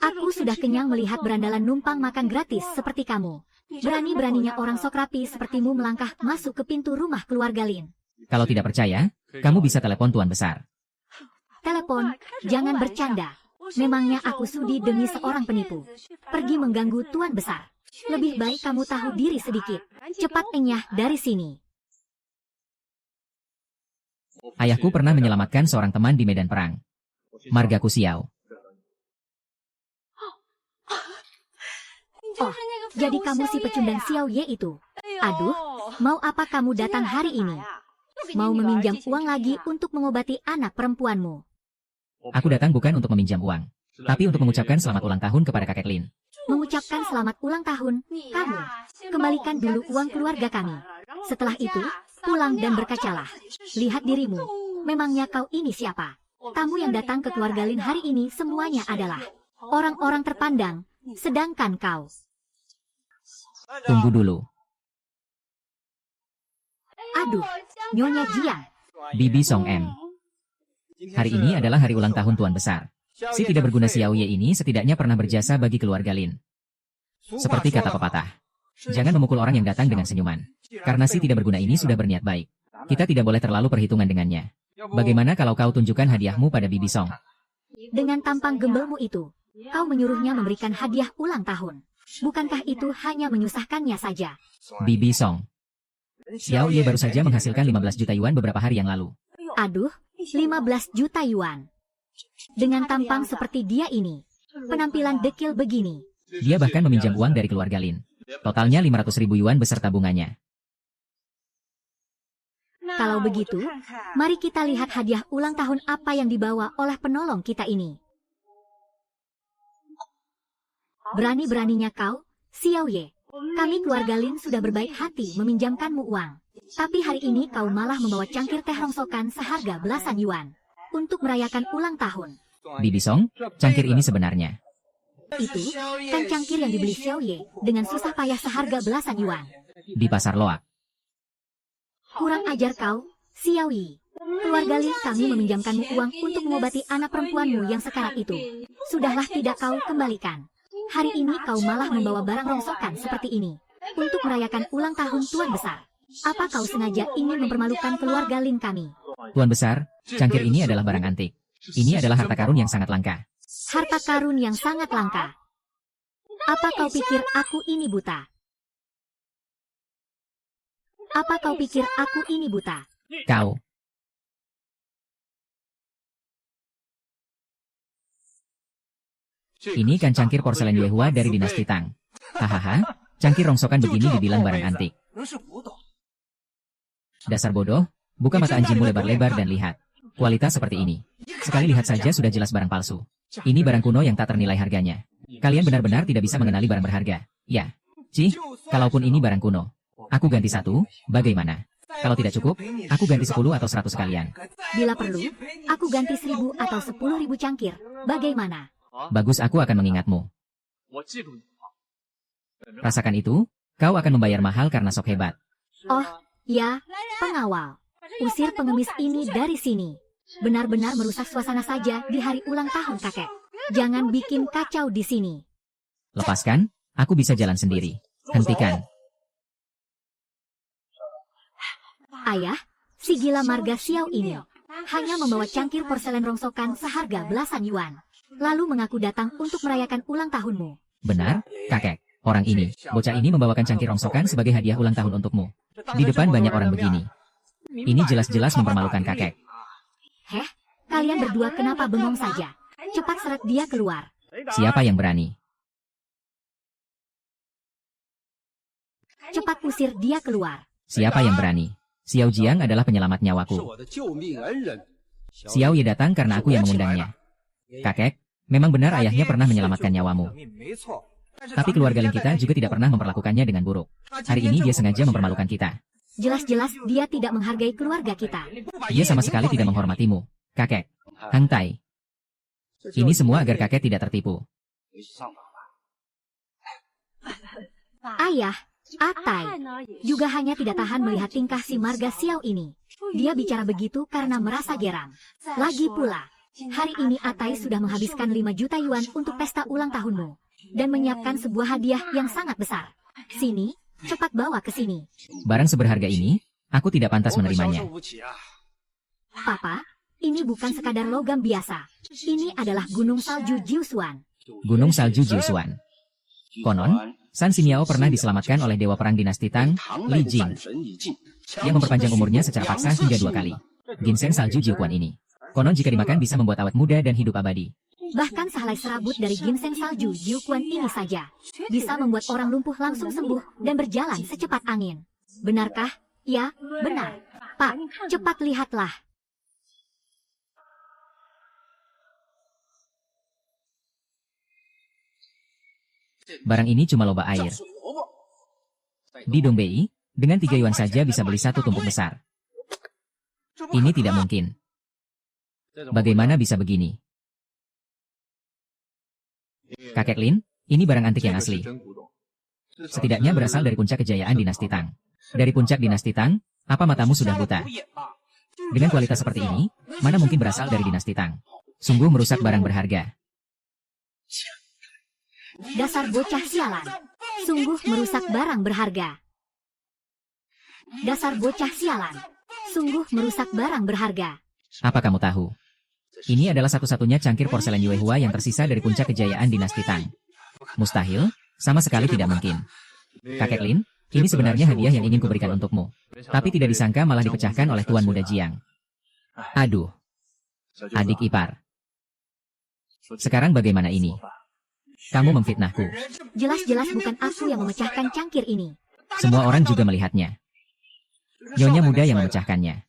Aku sudah kenyang melihat berandalan numpang makan gratis seperti kamu. Berani-beraninya orang sok rapi sepertimu melangkah masuk ke pintu rumah keluarga Lin. Kalau tidak percaya, kamu bisa telepon Tuan Besar. Telepon, jangan bercanda. Memangnya aku sudi demi seorang penipu. Pergi mengganggu Tuan Besar. Lebih baik kamu tahu diri sedikit. Cepat enyah dari sini. Ayahku pernah menyelamatkan seorang teman di medan perang. Margaku Xiao. Oh, jadi kamu si pecundang Xiao Ye itu. Aduh, mau apa kamu datang hari ini? Mau meminjam uang lagi untuk mengobati anak perempuanmu? Aku datang bukan untuk meminjam uang, tapi untuk mengucapkan selamat ulang tahun kepada kakek Lin. Mengucapkan selamat ulang tahun, kamu. Kembalikan dulu uang keluarga kami. Setelah itu, pulang dan berkacalah. Lihat dirimu. Memangnya kau ini siapa? Tamu yang datang ke keluarga Lin hari ini semuanya adalah orang-orang terpandang, sedangkan kau. Tunggu dulu. Aduh, Nyonya Jiang. Bibi Song M. Hari ini adalah hari ulang tahun Tuan Besar. Si tidak berguna Xiao Ye ini setidaknya pernah berjasa bagi keluarga Lin. Seperti kata pepatah. Jangan memukul orang yang datang dengan senyuman. Karena si tidak berguna ini sudah berniat baik. Kita tidak boleh terlalu perhitungan dengannya. Bagaimana kalau kau tunjukkan hadiahmu pada Bibi Song? Dengan tampang gembelmu itu, kau menyuruhnya memberikan hadiah ulang tahun. Bukankah itu hanya menyusahkannya saja? Bibi Song. Xiao Ye baru saja menghasilkan 15 juta yuan beberapa hari yang lalu. Aduh, 15 juta yuan. Dengan tampang seperti dia ini, penampilan dekil begini. Dia bahkan meminjam uang dari keluarga Lin. Totalnya 500.000 yuan beserta bunganya. Kalau begitu, mari kita lihat hadiah ulang tahun apa yang dibawa oleh penolong kita ini. Berani-beraninya kau, Xiao Ye. Kami keluarga Lin sudah berbaik hati meminjamkanmu uang. Tapi hari ini kau malah membawa cangkir teh rongsokan seharga belasan yuan. Untuk merayakan ulang tahun. Bibi Song, cangkir ini sebenarnya. Itu, kan cangkir yang dibeli Xiao Ye dengan susah payah seharga belasan yuan. Di pasar Loak. Kurang ajar kau, Xiao Yi. Keluarga Lin kami meminjamkanmu uang untuk mengobati anak perempuanmu yang sekarat itu. Sudahlah tidak kau kembalikan. Hari ini kau malah membawa barang rongsokan seperti ini. Untuk merayakan ulang tahun Tuan Besar. Apa kau sengaja ingin mempermalukan keluarga Lin kami? Tuan Besar, cangkir ini adalah barang antik. Ini adalah harta karun yang sangat langka. Harta karun yang sangat langka. Apa kau pikir aku ini buta? Apa kau pikir aku ini buta? Kau. Ini kan cangkir porselen Yuehua dari dinasti Tang. Hahaha, cangkir rongsokan begini dibilang barang antik. Dasar bodoh, buka mata anjingmu lebar-lebar dan lihat. Kualitas seperti ini. Sekali lihat saja sudah jelas barang palsu. Ini barang kuno yang tak ternilai harganya. Kalian benar-benar tidak bisa mengenali barang berharga. Ya. Cih, kalaupun ini barang kuno. Aku ganti 1, bagaimana? Kalau tidak cukup, aku ganti 10 atau 100 sekalian. Bila perlu, aku ganti 1000 atau 10.000 cangkir. Bagaimana? Bagus, aku akan mengingatmu. Rasakan itu, kau akan membayar mahal karena sok hebat. Oh, ya, pengawal. Usir pengemis ini dari sini. Benar-benar merusak suasana saja di hari ulang tahun kakek. Jangan bikin kacau di sini. Lepaskan, aku bisa jalan sendiri. Hentikan. Ayah, si gila marga Xiao ini hanya membawa cangkir porselen rongsokan seharga belasan yuan. Lalu mengaku datang untuk merayakan ulang tahunmu. Benar, kakek. Orang ini, bocah ini membawakan cangkir rongsokan sebagai hadiah ulang tahun untukmu. Di depan banyak orang begini. Ini jelas-jelas mempermalukan kakek. Heh, kalian berdua kenapa bengong saja? Cepat seret dia keluar. Siapa yang berani? Cepat usir dia keluar. Siapa yang berani? Xiao Jiang adalah penyelamat nyawaku. Xiao Ye datang karena aku yang mengundangnya. Kakek, memang benar ayahnya pernah menyelamatkan nyawamu. Tapi keluarga Lin kita juga tidak pernah memperlakukannya dengan buruk. Hari ini dia sengaja mempermalukan kita. Jelas-jelas dia tidak menghargai keluarga kita. Dia sama sekali tidak menghormatimu. Kakek, Hang Tai. Ini semua agar kakek tidak tertipu. Ayah, Atai, juga hanya tidak tahan melihat tingkah si marga Xiao ini. Dia bicara begitu karena merasa geram. Lagi pula, hari ini Atai sudah menghabiskan 5 juta yuan untuk pesta ulang tahunmu. Dan menyiapkan sebuah hadiah yang sangat besar. Sini, cepat bawa ke sini. Barang seberharga ini, aku tidak pantas menerimanya. Papa, ini bukan sekadar logam biasa. Ini adalah gunung salju Jiusuan. Gunung salju Jiusuan. Konon, San Xiniao pernah diselamatkan oleh dewa perang dinasti Tang, Li Jing, yang memperpanjang umurnya secara paksa hingga 2 kali. Ginseng salju Jiuquan ini. Konon jika dimakan bisa membuat awet muda dan hidup abadi. Bahkan sehelai serabut dari ginseng salju Jiuquan ini saja bisa membuat orang lumpuh langsung sembuh dan berjalan secepat angin. Benarkah? Ya, benar. Pak, cepat lihatlah. Barang ini cuma lobak air. Di Dongbei, dengan 3 yuan saja bisa beli 1 tumpuk besar. Ini tidak mungkin. Bagaimana bisa begini? Kakek Lin, ini barang antik yang asli. Setidaknya berasal dari puncak kejayaan dinasti Tang. Dari puncak dinasti Tang, apa matamu sudah buta? Dengan kualitas seperti ini, mana mungkin berasal dari dinasti Tang? Sungguh merusak barang berharga. Dasar bocah sialan. Sungguh merusak barang berharga. Dasar bocah sialan. Sungguh merusak barang berharga. Apa kamu tahu? Ini adalah satu-satunya cangkir porselen Yuehua yang tersisa dari puncak kejayaan dinasti Tang. Mustahil, sama sekali tidak mungkin. Kakek Lin, ini sebenarnya hadiah yang ingin kuberikan untukmu. Tapi tidak disangka malah dipecahkan oleh Tuan Muda Jiang. Aduh. Adik ipar. Sekarang bagaimana ini? Kamu memfitnahku. Jelas-jelas bukan aku yang memecahkan cangkir ini. Semua orang juga melihatnya. Nyonya muda yang memecahkannya.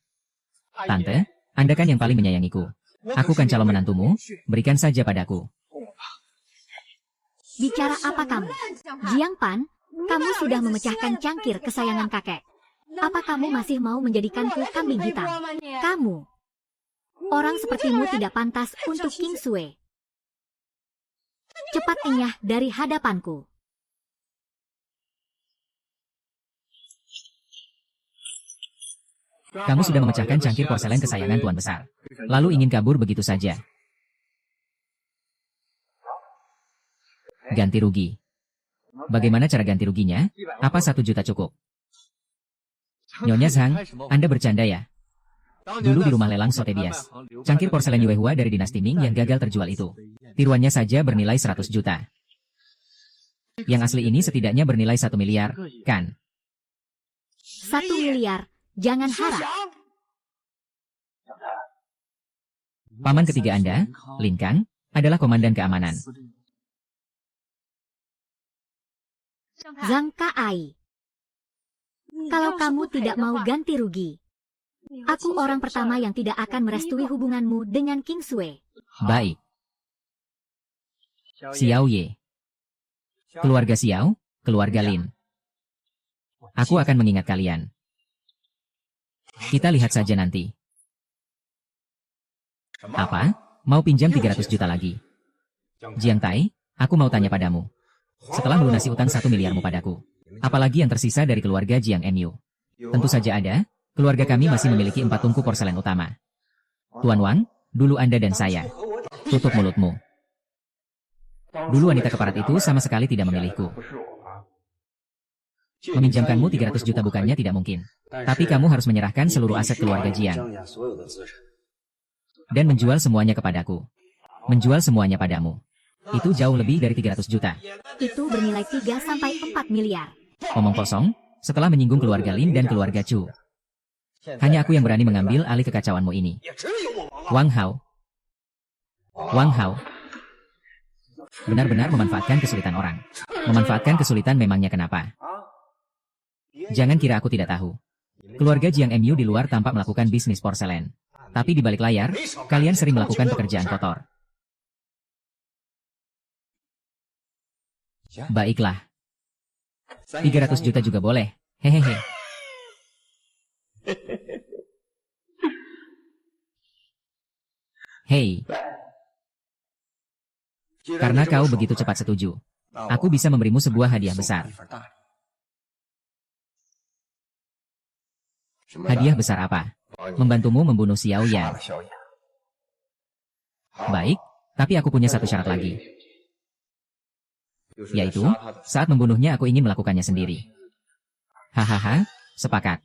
Tante, Anda kan yang paling menyayangiku. Aku kan calon menantumu, berikan saja padaku. Bicara apa kamu? Jiang Pan, kamu sudah memecahkan cangkir kesayangan kakek. Apa kamu masih mau menjadikanku kambing hitam? Kamu. Orang sepertimu tidak pantas untuk King Sui. Cepat enyah dari hadapanku. Kamu sudah memecahkan cangkir porselen kesayangan Tuan Besar. Lalu ingin kabur begitu saja. Ganti rugi. Bagaimana cara ganti ruginya? Apa 1 juta cukup? Nyonya Zhang, Anda bercanda ya? Dulu di rumah lelang Sotebias, cangkir porselen Yuehua dari dinasti Ming yang gagal terjual itu. Tiruannya saja bernilai 100 juta. Yang asli ini setidaknya bernilai 1 miliar, kan? 1 miliar, jangan harap. Paman ketiga Anda, Lin Kang, adalah komandan keamanan. Zhang Kai. Kalau kamu tidak mau ganti rugi, aku orang pertama yang tidak akan merestui hubunganmu dengan King Sui. Baik. Xiao Ye. Keluarga Xiao, keluarga Lin. Aku akan mengingat kalian. Kita lihat saja nanti. Apa? Mau pinjam 300 juta lagi? Jiang Tai, aku mau tanya padamu. Setelah melunasi utang 1 miliarmu padaku, apalagi yang tersisa dari keluarga Jiang Enyu? Tentu saja ada. Keluarga kami masih memiliki 4 tungku porselen utama. Tuan Wang, dulu Anda dan saya. Tutup mulutmu. Dulu wanita keparat itu sama sekali tidak memilihku. Meminjamkanmu 300 juta bukannya tidak mungkin. Tapi kamu harus menyerahkan seluruh aset keluarga Jiang. Dan menjual semuanya kepadaku. Menjual semuanya padamu. Itu jauh lebih dari 300 juta. Itu bernilai 3-4 miliar. Omong kosong, setelah menyinggung keluarga Lin dan keluarga Chu. Hanya aku yang berani mengambil alih kekacauanmu ini. Wang Hao. Wang Hao. Benar-benar memanfaatkan kesulitan orang. Memanfaatkan kesulitan memangnya kenapa? Jangan kira aku tidak tahu. Keluarga Jiang Enyu di luar tampak melakukan bisnis porselen. Tapi di balik layar, kalian sering melakukan pekerjaan kotor. Baiklah. 300 juta juga boleh. Hehehe. Hei. Karena kau begitu cepat setuju, aku bisa memberimu sebuah hadiah besar. Hadiah besar apa? Membantumu membunuh Xiao Yan. Baik, tapi aku punya satu syarat lagi. Yaitu, saat membunuhnya aku ingin melakukannya sendiri. Hahaha, sepakat.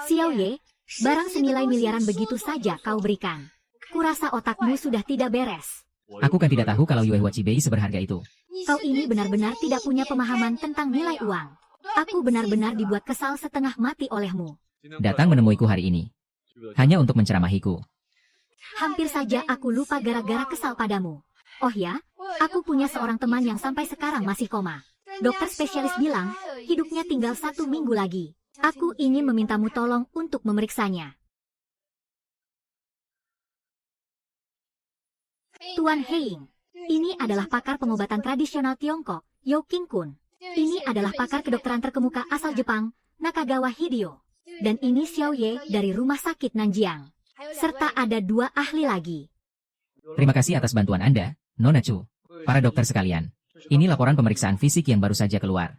Xiao Ye, barang senilai miliaran begitu saja kau berikan. Kurasa otakmu sudah tidak beres. Aku kan tidak tahu kalau Yue Huachibei seberharga itu. Kau ini benar-benar tidak punya pemahaman tentang nilai uang. Aku benar-benar dibuat kesal setengah mati olehmu. Datang menemuiku hari ini. Hanya untuk menceramahiku. Hampir saja aku lupa gara-gara kesal padamu. Oh ya, aku punya seorang teman yang sampai sekarang masih koma. Dokter spesialis bilang, hidupnya tinggal 1 minggu lagi. Aku ingin memintamu tolong untuk memeriksanya. Tuan Heing, ini adalah pakar pengobatan tradisional Tiongkok, Yao King Kun. Ini adalah pakar kedokteran terkemuka asal Jepang, Nakagawa Hideo. Dan ini Xiao Ye dari Rumah Sakit Nanjiang. Serta ada 2 ahli lagi. Terima kasih atas bantuan Anda, Nona Chu. Para dokter sekalian, ini laporan pemeriksaan fisik yang baru saja keluar.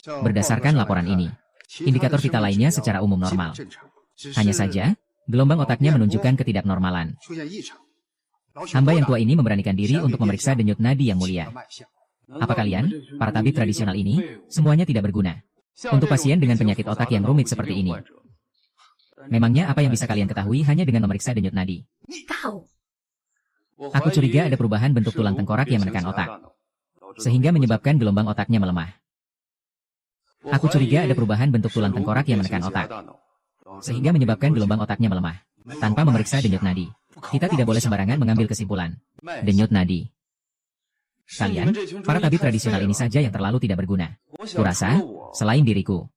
Berdasarkan laporan ini, indikator vital lainnya secara umum normal. Hanya saja, gelombang otaknya menunjukkan ketidaknormalan. Hamba yang tua ini memberanikan diri untuk memeriksa denyut nadi yang mulia. Apa kalian, para tabib tradisional ini, semuanya tidak berguna? Untuk pasien dengan penyakit otak yang rumit seperti ini. Memangnya apa yang bisa kalian ketahui hanya dengan memeriksa denyut nadi? Kau. Aku curiga ada perubahan bentuk tulang tengkorak yang menekan otak. Sehingga menyebabkan gelombang otaknya melemah. Aku curiga ada perubahan bentuk tulang tengkorak yang menekan otak. Sehingga menyebabkan gelombang otaknya melemah. Tanpa memeriksa denyut nadi. Kita tidak boleh sembarangan mengambil kesimpulan. Denyut nadi. Kalian, para tabib tradisional ini saja yang terlalu tidak berguna. Kurasa, selain diriku.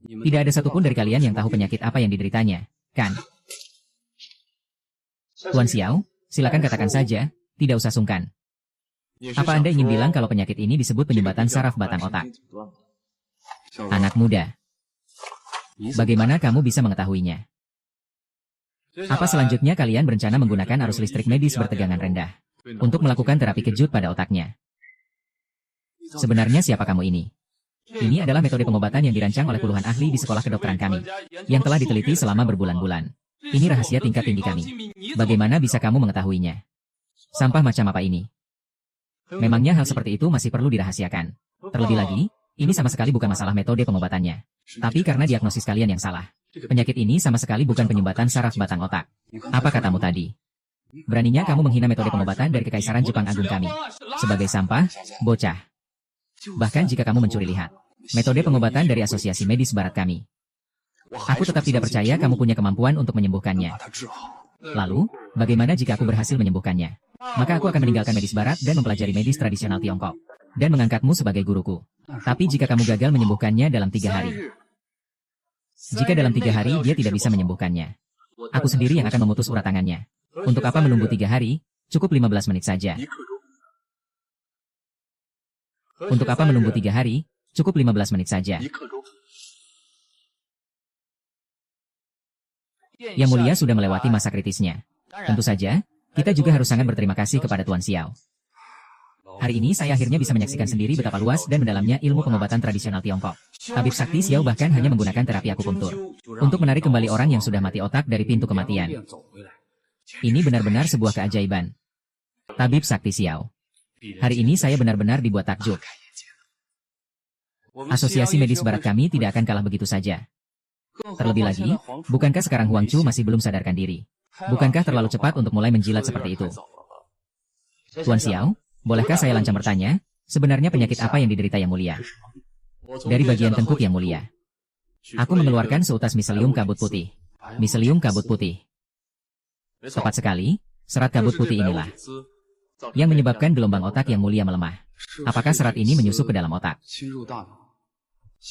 Tidak ada satupun dari kalian yang tahu penyakit apa yang dideritanya, kan? Tuan Xiao, silakan katakan saja, tidak usah sungkan. Apa Anda ingin bilang kalau penyakit ini disebut penyumbatan saraf batang otak? Anak muda. Bagaimana kamu bisa mengetahuinya? Apa selanjutnya kalian berencana menggunakan arus listrik medis bertegangan rendah untuk melakukan terapi kejut pada otaknya? Sebenarnya siapa kamu ini? Ini adalah metode pengobatan yang dirancang oleh puluhan ahli di sekolah kedokteran kami, yang telah diteliti selama berbulan-bulan. Ini rahasia tingkat tinggi kami. Bagaimana bisa kamu mengetahuinya? Sampah macam apa ini? Memangnya hal seperti itu masih perlu dirahasiakan? Terlebih lagi, ini sama sekali bukan masalah metode pengobatannya. Tapi karena diagnosis kalian yang salah. Penyakit ini sama sekali bukan penyumbatan saraf batang otak. Apa katamu tadi? Beraninya kamu menghina metode pengobatan dari Kekaisaran Jepang Agung kami. Sebagai sampah, bocah. Bahkan jika kamu mencuri lihat metode pengobatan dari Asosiasi Medis Barat kami. Aku tetap tidak percaya kamu punya kemampuan untuk menyembuhkannya. Lalu, bagaimana jika aku berhasil menyembuhkannya? Maka aku akan meninggalkan medis barat dan mempelajari medis tradisional Tiongkok. Dan mengangkatmu sebagai guruku. Tapi jika kamu gagal menyembuhkannya dalam 3 hari. Jika dalam 3 hari dia tidak bisa menyembuhkannya, aku sendiri yang akan memutus urat tangannya. Untuk apa menunggu 3 hari? Cukup 15 menit saja. Untuk apa menunggu 3 hari? Cukup 15 menit saja. Yang Mulia sudah melewati masa kritisnya. Tentu saja, kita juga harus sangat berterima kasih kepada Tuan Xiao. Hari ini saya akhirnya bisa menyaksikan sendiri betapa luas dan mendalamnya ilmu pengobatan tradisional Tiongkok. Tabib sakti Xiao bahkan hanya menggunakan terapi akupunktur untuk menarik kembali orang yang sudah mati otak dari pintu kematian. Ini benar-benar sebuah keajaiban. Tabib sakti Xiao. Hari ini saya benar-benar dibuat takjub. Asosiasi Medis Barat kami tidak akan kalah begitu saja. Terlebih lagi, bukankah sekarang Huang Chu masih belum sadarkan diri? Bukankah terlalu cepat untuk mulai menjilat seperti itu? Tuan Xiao, bolehkah saya lancang bertanya, sebenarnya penyakit apa yang diderita Yang Mulia? Dari bagian tengkuk Yang Mulia. Aku mengeluarkan seutas miselium kabut putih. Miselium kabut putih. Tepat sekali, serat kabut putih inilah yang menyebabkan gelombang otak Yang Mulia melemah. Apakah serat ini menyusup ke dalam otak?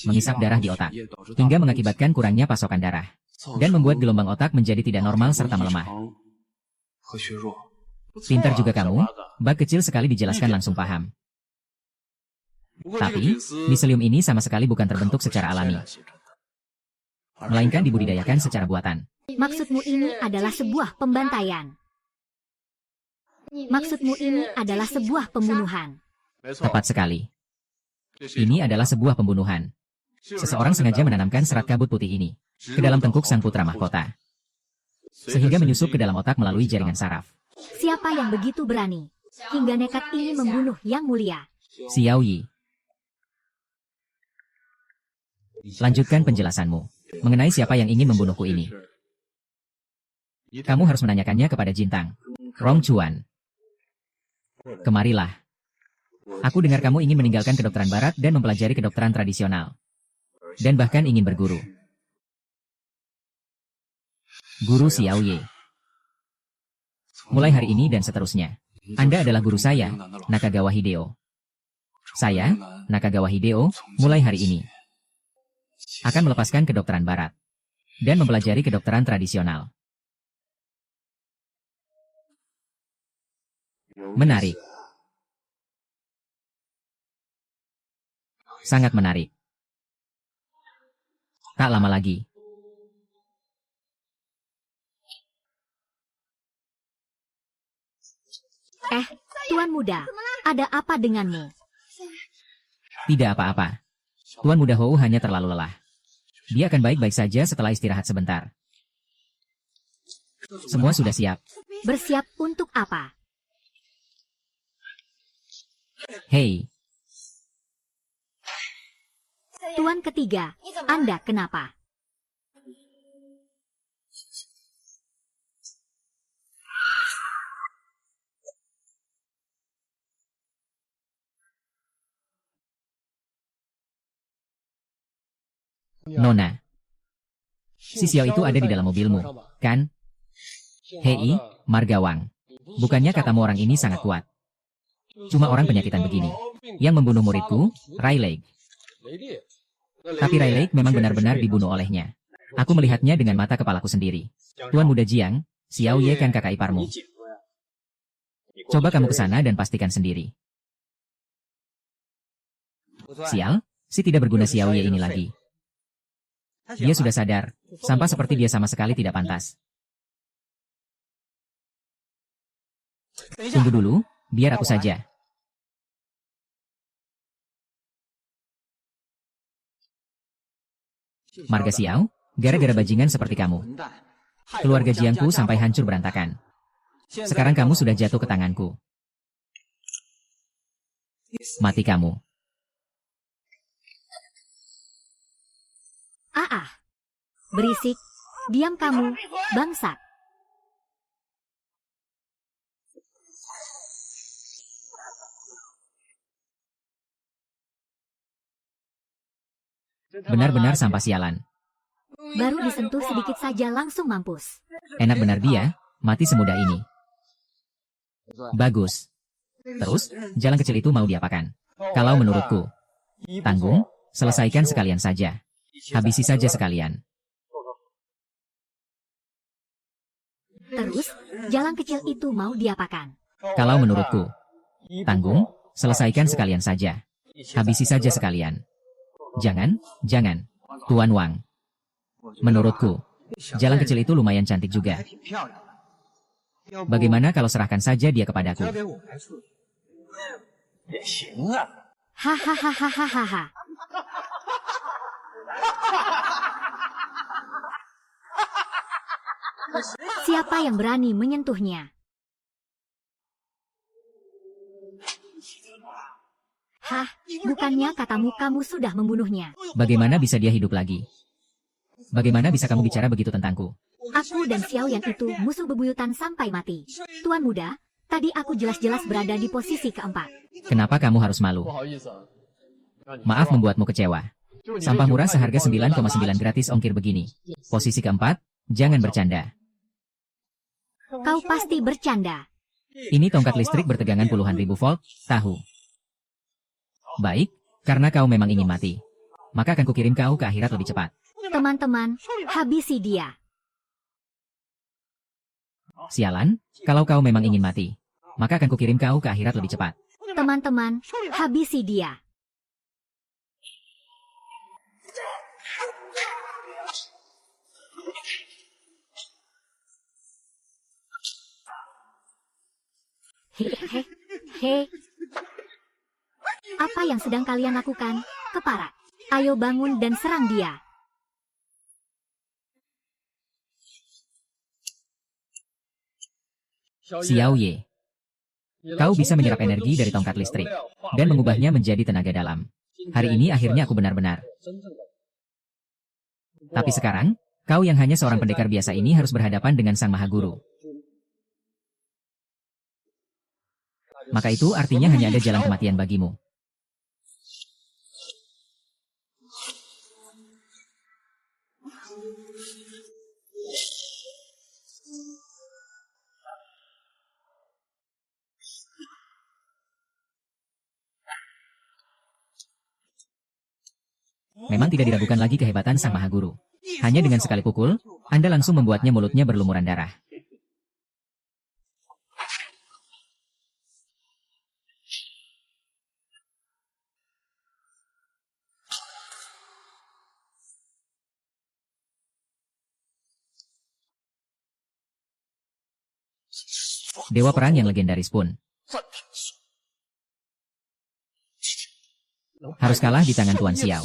Mengisap darah di otak, hingga mengakibatkan kurangnya pasokan darah, dan membuat gelombang otak menjadi tidak normal serta melemah. Pintar juga kamu, bak kecil sekali dijelaskan langsung paham. Tapi, miselium ini sama sekali bukan terbentuk secara alami, melainkan dibudidayakan secara buatan. Maksudmu ini adalah sebuah pembantaian. Maksudmu ini adalah sebuah pembunuhan. Tepat sekali. Ini adalah sebuah pembunuhan. Seseorang sengaja menanamkan serat kabut putih ini ke dalam tengkuk sang putra mahkota, sehingga menyusup ke dalam otak melalui jaringan saraf. Siapa yang begitu berani hingga nekat ini membunuh Yang Mulia? Xiao Yi. Lanjutkan penjelasanmu mengenai siapa yang ingin membunuhku ini. Kamu harus menanyakannya kepada Jintang Rong Chuan. Kemarilah. Aku dengar kamu ingin meninggalkan kedokteran barat dan mempelajari kedokteran tradisional. Dan bahkan ingin berguru. Guru Xiao Ye. Mulai hari ini dan seterusnya, Anda adalah guru saya, Nakagawa Hideo. Saya, Nakagawa Hideo, mulai hari ini akan melepaskan kedokteran barat dan mempelajari kedokteran tradisional. Menarik. Sangat menarik. Tak lama lagi. Tuan muda, ada apa denganmu? Tidak apa-apa. Tuan muda Hou hanya terlalu lelah. Dia akan baik-baik saja setelah istirahat sebentar. Semua sudah siap. Bersiap untuk apa? Hei, Tuan ketiga, Anda kenapa? Nona. Si Xiao itu ada di dalam mobilmu, kan? Hei, Margawang. Bukannya katamu orang ini sangat kuat. Cuma orang penyakitan begini yang membunuh muridku, Rayleigh. Tapi Rayleigh memang benar-benar dibunuh olehnya. Aku melihatnya dengan mata kepalaku sendiri. Tuan muda Jiang, Xiao Ye kan kakak iparmu. Coba kamu ke sana dan pastikan sendiri. Sial, si tidak berguna Xiao Ye ini lagi. Dia sudah sadar, sampah seperti dia sama sekali tidak pantas. Tunggu dulu, biar aku saja. Marga Xiao, gara-gara bajingan seperti kamu, keluarga Jiangku sampai hancur berantakan. Sekarang kamu sudah jatuh ke tanganku. Mati kamu. Berisik. Diam kamu, bangsat. Benar-benar sampah sialan. Baru disentuh sedikit saja langsung mampus. Enak benar dia, mati semudah ini. Bagus. Terus, jalan kecil itu mau diapakan? Kalau menurutku, tanggung, selesaikan sekalian saja. Habisi saja sekalian. Terus, jalan kecil itu mau diapakan? Kalau menurutku, tanggung, selesaikan sekalian saja. Habisi saja sekalian. Jangan, Tuan Wang. Menurutku, jalan kecil itu lumayan cantik juga. Bagaimana kalau serahkan saja dia kepadaku? Hahaha. Siapa yang berani menyentuhnya? Hah, bukannya katamu kamu sudah membunuhnya? Bagaimana bisa dia hidup lagi? Bagaimana bisa kamu bicara begitu tentangku? Aku dan Xiao Yan itu musuh bebuyutan sampai mati. Tuan muda, tadi aku jelas-jelas berada di posisi keempat. Kenapa kamu harus malu? Maaf membuatmu kecewa. Sampah murah seharga 9,9 gratis ongkir begini. Posisi keempat, jangan bercanda. Kau pasti bercanda. Ini tongkat listrik bertegangan puluhan ribu volt, tahu. Baik, karena kau memang ingin mati. Maka akan kukirim kau ke akhirat lebih cepat. Teman-teman, habisi dia. Sialan, kalau kau memang ingin mati, maka akan kukirim kau ke akhirat lebih cepat. Teman-teman, habisi dia. Hei. Apa yang sedang kalian lakukan, keparat? Ayo bangun dan serang dia. Xiao Ye, kau bisa menyerap energi dari tongkat listrik dan mengubahnya menjadi tenaga dalam. Hari ini akhirnya aku benar-benar. Tapi sekarang, kau yang hanya seorang pendekar biasa ini harus berhadapan dengan Sang Maha Guru. Maka itu artinya hanya ada jalan kematian bagimu. Memang tidak diragukan lagi kehebatan Sang Maha Guru. Hanya dengan sekali pukul, Anda langsung membuatnya mulutnya berlumuran darah. Dewa perang yang legendaris pun harus kalah di tangan Tuan Xiao.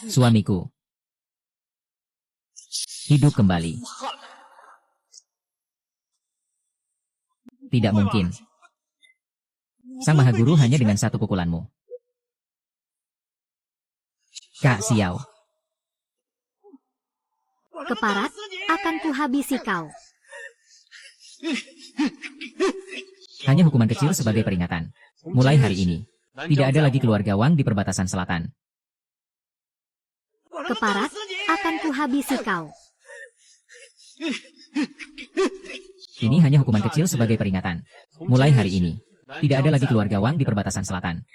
Suamiku hidup kembali. Tidak mungkin. Sang Maha Guru hanya dengan satu pukulanmu. Kak Xiao. Keparat, akan kuhabisi kau. Hanya hukuman kecil sebagai peringatan. Mulai hari ini, tidak ada lagi keluarga Wang di perbatasan selatan. Keparat, akan kuhabisi kau. Ini hanya hukuman kecil sebagai peringatan. Mulai hari ini, tidak ada lagi keluarga Wang di perbatasan selatan.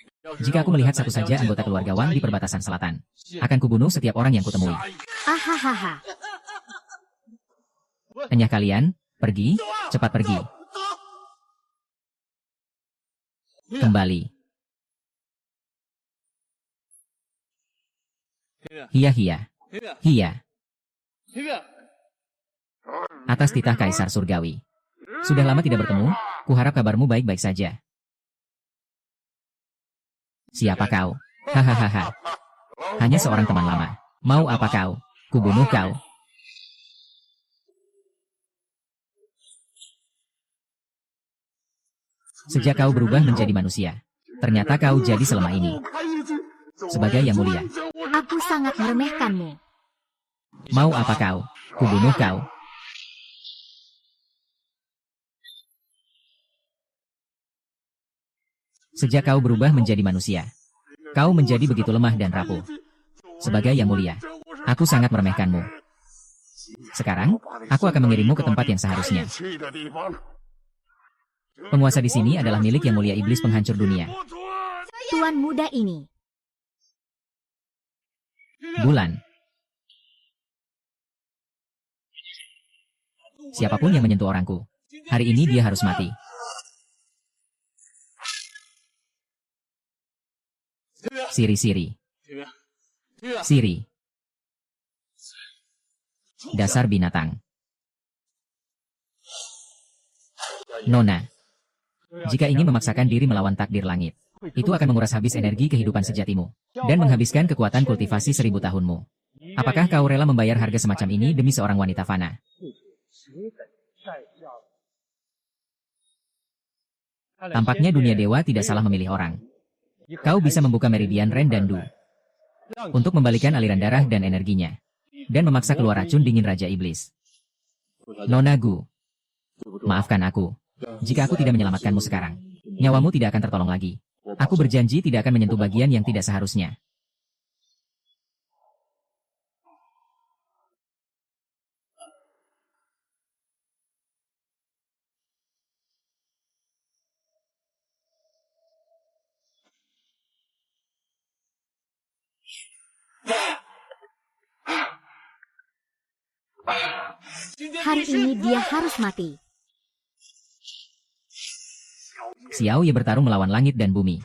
Jika aku melihat satu saja anggota keluarga Wang di perbatasan selatan, akan kubunuh setiap orang yang kutemui. Ahahaha. Enyah kalian, pergi, cepat pergi. Kembali. Hia. Atas titah Kaisar Surgawi. Sudah lama tidak bertemu, kuharap kabarmu baik-baik saja. Siapa kau? Hahaha. Hanya seorang teman lama. Mau apa kau? Kubunuh kau. Sejak kau berubah menjadi manusia, ternyata kau jadi selama ini. Sebagai yang mulia. Aku sangat meremehkanmu. Mau apa kau? Kubunuh kau. Sejak kau berubah menjadi manusia, kau menjadi begitu lemah dan rapuh. Sebagai yang mulia, aku sangat meremehkanmu. Sekarang, aku akan mengirimmu ke tempat yang seharusnya. Penguasa di sini adalah milik yang mulia iblis penghancur dunia. Tuan muda ini. Bulan. Siapapun yang menyentuh orangku, hari ini dia harus mati. Siri-siri. Siri. Dasar binatang. Nona. Jika ingin memaksakan diri melawan takdir langit, itu akan menguras habis energi kehidupan sejatimu, dan menghabiskan kekuatan kultivasi 1000 tahunmu. Apakah kau rela membayar harga semacam ini demi seorang wanita fana? Tampaknya dunia dewa tidak salah memilih orang. Kau bisa membuka meridian Ren dan Du untuk membalikan aliran darah dan energinya, dan memaksa keluar racun dingin Raja Iblis. Nona Gu, maafkan aku. Jika aku tidak menyelamatkanmu sekarang, nyawamu tidak akan tertolong lagi. Aku berjanji tidak akan menyentuh bagian yang tidak seharusnya. Hari ini dia harus mati. Xiao Ye bertarung melawan langit dan bumi.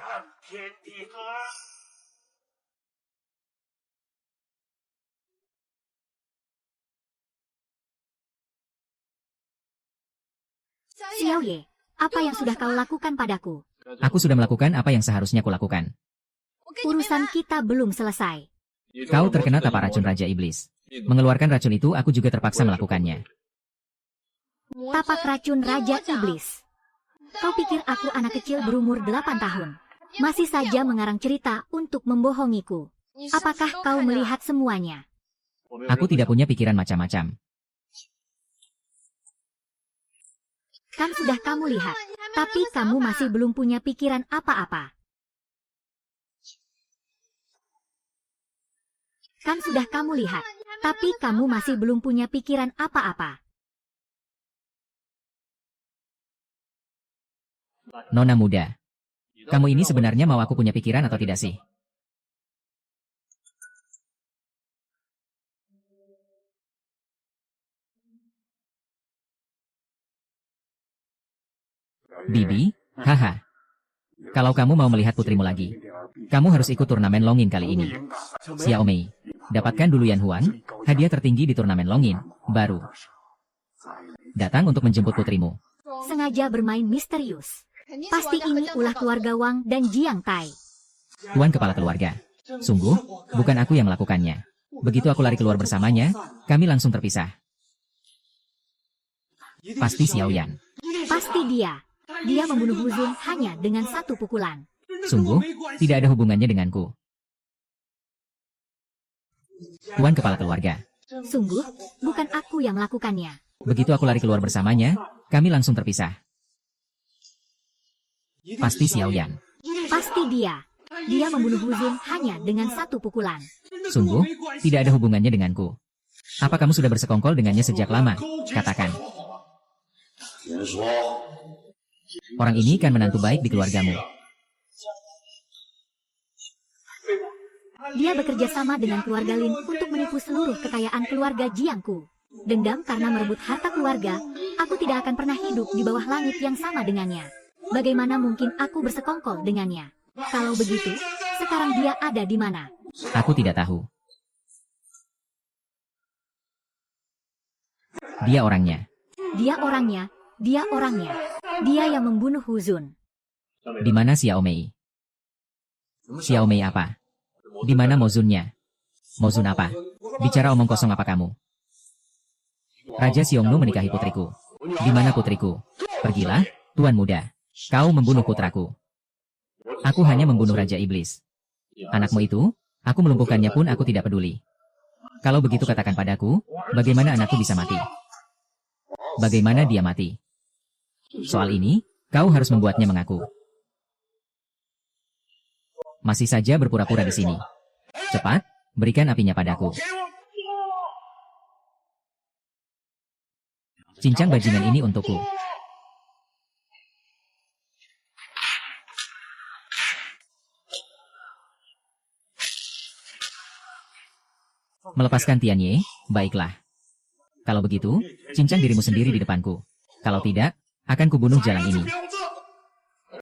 Xiao Ye, apa yang sudah kau lakukan padaku? Aku sudah melakukan apa yang seharusnya kulakukan. Urusan kita belum selesai. Kau terkena tapak racun Raja Iblis. Mengeluarkan racun itu aku juga terpaksa melakukannya. Tapak racun Raja Iblis. Kau pikir aku anak kecil berumur 8 tahun? Masih saja mengarang cerita untuk membohongiku. Apakah kau melihat semuanya? Aku tidak punya pikiran macam-macam. Kan sudah kamu lihat, tapi kamu masih belum punya pikiran apa-apa. Kan sudah kamu lihat, tapi kamu masih belum punya pikiran apa-apa. Nona muda, kamu ini sebenarnya mau aku punya pikiran atau tidak sih? Bibi, haha. Kalau kamu mau melihat putrimu lagi, kamu harus ikut turnamen Longin kali ini. Xiao Mei, dapatkan dulu Yan Huan, hadiah tertinggi di turnamen Longin, baru. Datang untuk menjemput putrimu. Sengaja bermain misterius. Pasti ini ulah keluarga Wang dan Jiang Tai. Tuan kepala keluarga. Sungguh, bukan aku yang melakukannya. Begitu aku lari keluar bersamanya, kami langsung terpisah. Pasti Xiao Yan. Pasti dia. Dia membunuh Hu Zun hanya dengan satu pukulan. Sungguh, tidak ada hubungannya denganku. Tuan kepala keluarga. Sungguh, bukan aku yang melakukannya. Begitu aku lari keluar bersamanya, kami langsung terpisah. Pasti Xiao Yan. Pasti dia. Dia membunuh Hu Zun hanya dengan satu pukulan. Sungguh, tidak ada hubungannya denganku. Apa kamu sudah bersekongkol dengannya sejak lama? Katakan. Orang ini kan menantu baik di keluargamu. Dia bekerja sama dengan keluarga Lin untuk menipu seluruh kekayaan keluarga Jiangku. Dendam karena merebut harta keluarga, aku tidak akan pernah hidup di bawah langit yang sama dengannya. Bagaimana mungkin aku bersekongkol dengannya? Kalau begitu, sekarang dia ada di mana? Aku tidak tahu. Dia orangnya. Dia orangnya. Dia orangnya. Dia yang membunuh Hu Zun. Di mana Xiao Mei? Xiao Mei apa? Di mana Mozunnya? Mozun apa? Bicara omong kosong apa kamu? Raja Xiongnu menikahi putriku. Di mana putriku? Pergilah, tuan muda. Kau membunuh putraku. Aku hanya membunuh Raja Iblis. Anakmu itu, Aku melumpuhkannya pun aku tidak peduli. Kalau begitu katakan padaku, bagaimana anakku bisa mati? Bagaimana dia mati? Soal ini, kau harus membuatnya mengaku. Masih saja berpura-pura di sini. Cepat, berikan apinya padaku. Cincang bajingan ini untukku. Melepaskan Tianye, baiklah. Kalau begitu, cincang dirimu sendiri di depanku. Kalau tidak, akan kubunuh jalang ini.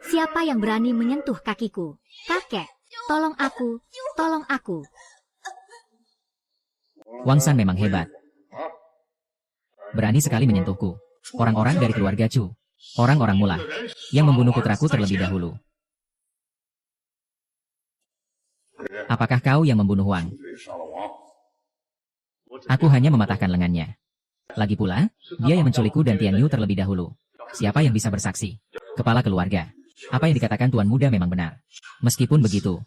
Siapa yang berani menyentuh kakiku? Kakek, tolong aku, tolong aku. Wang San memang hebat. Berani sekali menyentuhku. Orang-orang dari keluarga Chu. Orang-orang mula. Yang membunuh putraku terlebih dahulu. Apakah kau yang membunuh Wang? Aku hanya mematahkan lengannya. Lagi pula, dia yang menculikku dan Tian Yu terlebih dahulu. Siapa yang bisa bersaksi? Kepala keluarga. Apa yang dikatakan Tuan Muda memang benar. Meskipun begitu,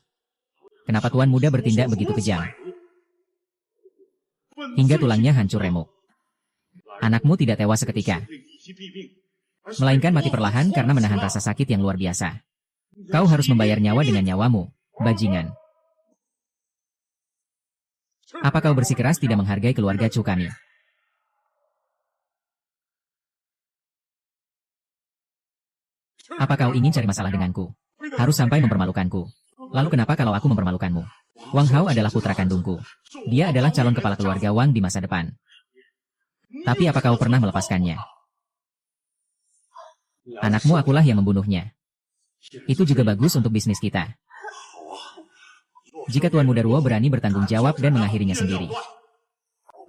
kenapa Tuan Muda bertindak begitu kejam? Hingga tulangnya hancur remuk. Anakmu tidak tewas seketika, melainkan mati perlahan karena menahan rasa sakit yang luar biasa. Kau harus membayar nyawa dengan nyawamu, bajingan. Apa kau bersikeras tidak menghargai keluarga Chu kami? Apa kau ingin cari masalah denganku? Harus sampai mempermalukanku. Lalu kenapa kalau aku mempermalukanmu? Wang Hao adalah putra kandungku. Dia adalah calon kepala keluarga Wang di masa depan. Tapi apa kau pernah melepaskannya? Anakmu akulah yang membunuhnya. Itu juga bagus untuk bisnis kita. Jika Tuan Muda Ruo berani bertanggung jawab dan mengakhirinya sendiri.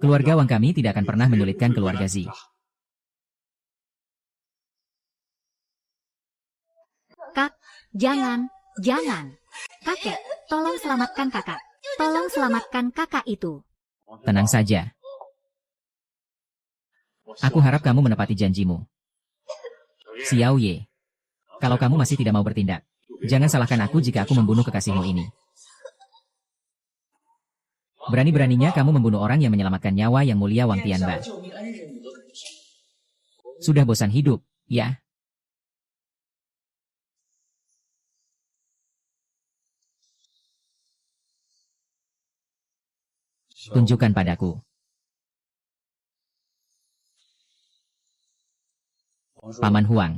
Keluarga Wang kami tidak akan pernah menyulitkan keluarga Zi. Kak, jangan, jangan. Kakek, tolong selamatkan kakak. Tolong selamatkan kakak itu. Tenang saja. Aku harap kamu menepati janjimu. Xiao Ye. Kalau kamu masih tidak mau bertindak, jangan salahkan aku jika aku membunuh kekasihmu ini. Berani-beraninya kamu membunuh orang yang menyelamatkan nyawa yang mulia Wang Tianba. Sudah bosan hidup, ya? Tunjukkan padaku. Paman Huang.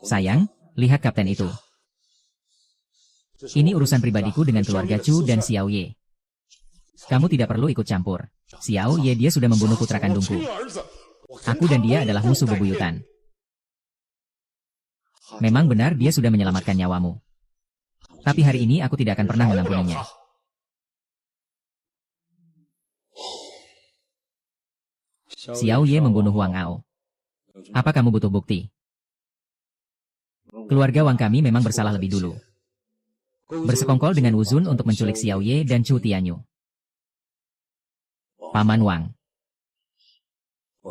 Sayang, lihat kapten itu. Ini urusan pribadiku dengan keluarga Chu dan Xiao Ye. Kamu tidak perlu ikut campur. Xiao Ye dia sudah membunuh putra kandungku. Aku dan dia adalah musuh bebuyutan. Memang benar dia sudah menyelamatkan nyawamu. Tapi hari ini aku tidak akan pernah mengampuninya. Xiao Ye membunuh Wang Ao. Apa kamu butuh bukti? Keluarga Wang kami memang bersalah lebih dulu. Bersekongkol dengan Wuzun untuk menculik Xiao Ye dan Chu Tianyu. Paman Wang.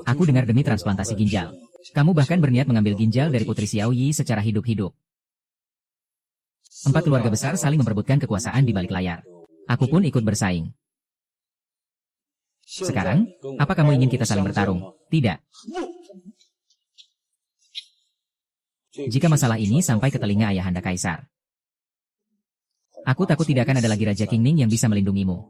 Aku dengar demi transplantasi ginjal. Kamu bahkan berniat mengambil ginjal dari putri Xiao Yi secara hidup-hidup. 4 keluarga besar saling memperebutkan kekuasaan di balik layar. Aku pun ikut bersaing. Sekarang, apa kamu ingin kita saling bertarung? Tidak. Jika masalah ini sampai ke telinga ayahanda kaisar, aku takut tidak akan ada lagi Raja Qingning yang bisa melindungimu.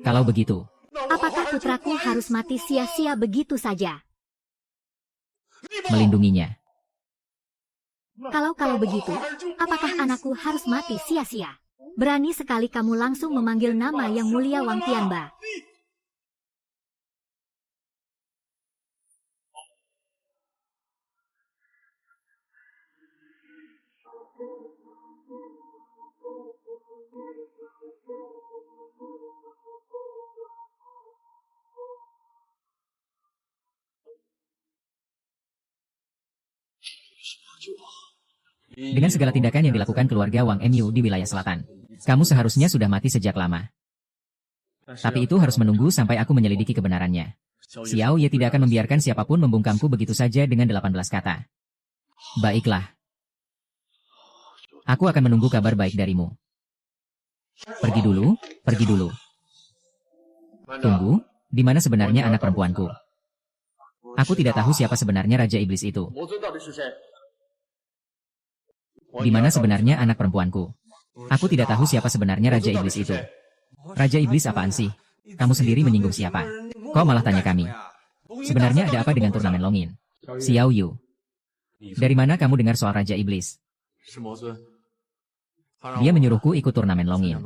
Kalau begitu, Apakah putraku harus mati sia-sia begitu saja? melindunginya. Kalau begitu, apakah anakku harus mati sia-sia? Berani sekali kamu langsung memanggil nama yang mulia Wang Tianba. Dengan segala tindakan yang dilakukan keluarga Wang Mu di wilayah selatan, kamu seharusnya sudah mati sejak lama. Tapi itu harus menunggu sampai aku menyelidiki kebenarannya. Xiao Ye tidak akan membiarkan siapapun membungkamku begitu saja dengan 18 kata. Baiklah. Aku akan menunggu kabar baik darimu. Pergi dulu, pergi dulu. Tunggu, di mana sebenarnya anak perempuanku? Aku tidak tahu siapa sebenarnya Raja Iblis itu. Di mana sebenarnya anak perempuanku? Aku tidak tahu siapa sebenarnya Raja Iblis itu. Raja Iblis apaan sih? Kamu sendiri menyinggung siapa? Kok malah tanya kami? Sebenarnya ada apa dengan turnamen Longin? Xiao Yu. Dari mana kamu dengar soal Raja Iblis? Dia menyuruhku ikut turnamen Longin.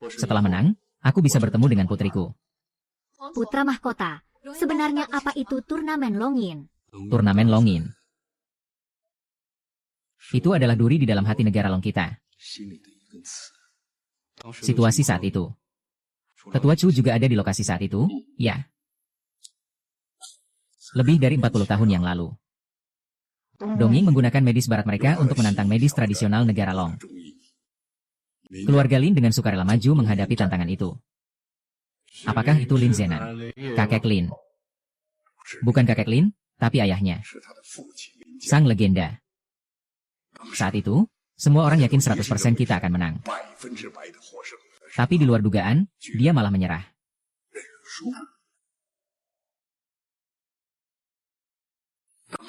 Setelah menang, aku bisa bertemu dengan putriku. Putra mahkota, sebenarnya apa itu turnamen Longin? Turnamen Longin. Itu adalah duri di dalam hati negara Long kita. Situasi saat itu. Tetua Chu juga ada di lokasi saat itu, ya. Lebih dari 40 tahun yang lalu. Dongying menggunakan medis barat mereka untuk menantang medis tradisional negara Long. Keluarga Lin dengan sukarela maju menghadapi tantangan itu. Apakah itu Lin Zenan? Kakek Lin. Bukan kakek Lin, tapi ayahnya. Sang legenda. Saat itu, semua orang yakin 100% kita akan menang. Tapi di luar dugaan, dia malah menyerah.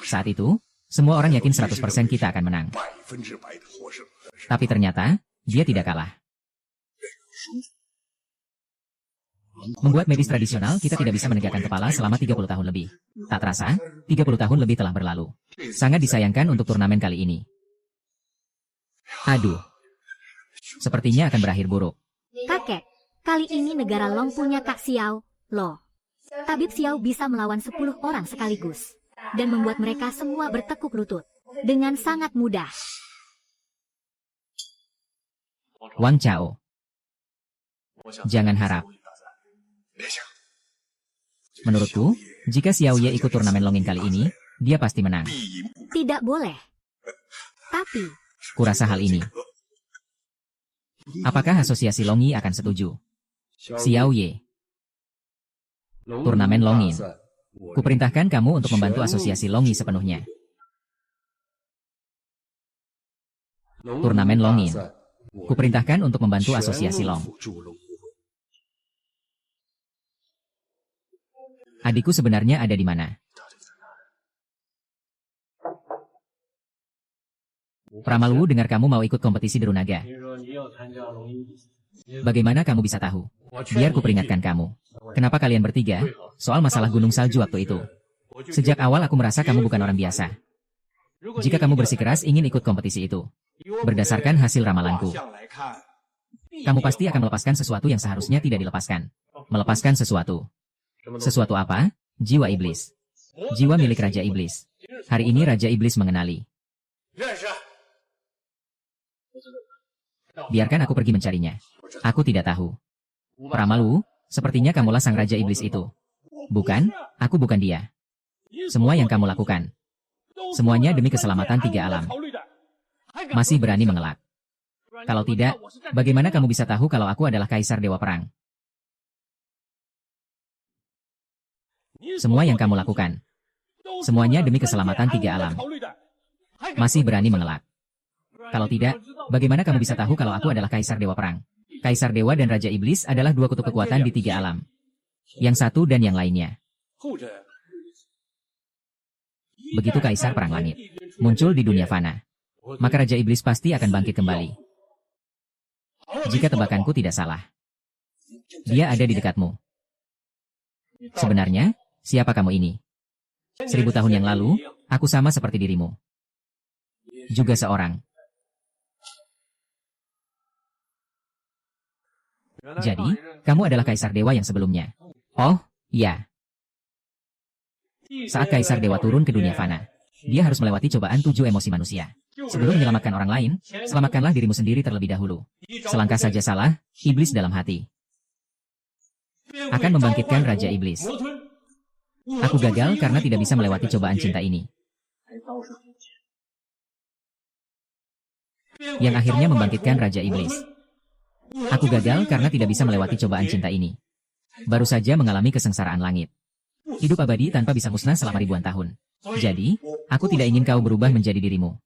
Saat itu, semua orang yakin 100% kita akan menang. Tapi ternyata, dia tidak kalah. Membuat medis tradisional, kita tidak bisa menegakkan kepala selama 30 tahun lebih. Tak terasa, 30 tahun lebih telah berlalu. Sangat disayangkan untuk turnamen kali ini. Aduh. Sepertinya akan berakhir buruk. Kakek, kali ini negara Long punya Kak Xiao, loh. Tabib Xiao bisa melawan 10 orang sekaligus. Dan membuat mereka semua bertekuk lutut. Dengan sangat mudah. Wang Chao. Jangan harap. Menurutku, jika Xiao Ye ikut turnamen Longin kali ini, dia pasti menang. Tidak boleh. Tapi, Kurasa hal ini. Apakah asosiasi Longyi akan setuju? Xiao Ye. Turnamen Longin. Kuperintahkan kamu untuk membantu asosiasi Longyi sepenuhnya. Turnamen Longin. Kuperintahkan untuk membantu asosiasi Long. Adikku sebenarnya ada di mana? Pramalwu dengar kamu mau ikut kompetisi Derunaga. Bagaimana kamu bisa tahu? Biar kuperingatkan kamu. Kenapa kalian bertiga? Soal masalah gunung salju waktu itu. Sejak awal aku merasa kamu bukan orang biasa. Jika kamu bersikeras ingin ikut kompetisi itu, berdasarkan hasil ramalanku, kamu pasti akan melepaskan sesuatu yang seharusnya tidak dilepaskan. Melepaskan sesuatu. Sesuatu apa? Jiwa iblis. Jiwa milik Raja Iblis. Hari ini Raja Iblis mengenali. Biarkan aku pergi mencarinya. Aku tidak tahu. Pramalwu, sepertinya kamulah sang Raja Iblis itu. Bukan, aku bukan dia. Semua yang kamu lakukan. Semuanya demi keselamatan 3 alam. Masih berani mengelak. Kalau tidak, bagaimana kamu bisa tahu kalau aku adalah Kaisar Dewa Perang? Semua yang kamu lakukan. Semuanya demi keselamatan 3 alam. Masih berani mengelak. Kalau tidak, bagaimana kamu bisa tahu kalau aku adalah Kaisar Dewa Perang? Kaisar Dewa dan Raja Iblis adalah 2 kutub kekuatan di 3 alam. Yang satu dan yang lainnya. Begitu Kaisar Perang Langit muncul di dunia fana, maka Raja Iblis pasti akan bangkit kembali. Jika tebakanku tidak salah, dia ada di dekatmu. Sebenarnya, siapa kamu ini? 1000 tahun yang lalu, aku sama seperti dirimu. Juga seorang. Jadi, kamu adalah Kaisar Dewa yang sebelumnya. Oh, ya. Saat Kaisar Dewa turun ke dunia fana, dia harus melewati cobaan 7 emosi manusia. Sebelum menyelamatkan orang lain, selamatkanlah dirimu sendiri terlebih dahulu. Selangkah saja salah, iblis dalam hati akan membangkitkan Raja Iblis. Aku gagal karena tidak bisa melewati cobaan cinta ini. Yang akhirnya membangkitkan Raja Iblis. Aku gagal karena tidak bisa melewati cobaan cinta ini. baru saja mengalami kesengsaraan langit. Hidup abadi tanpa bisa musnah selama ribuan tahun. Jadi, aku tidak ingin kau berubah menjadi dirimu.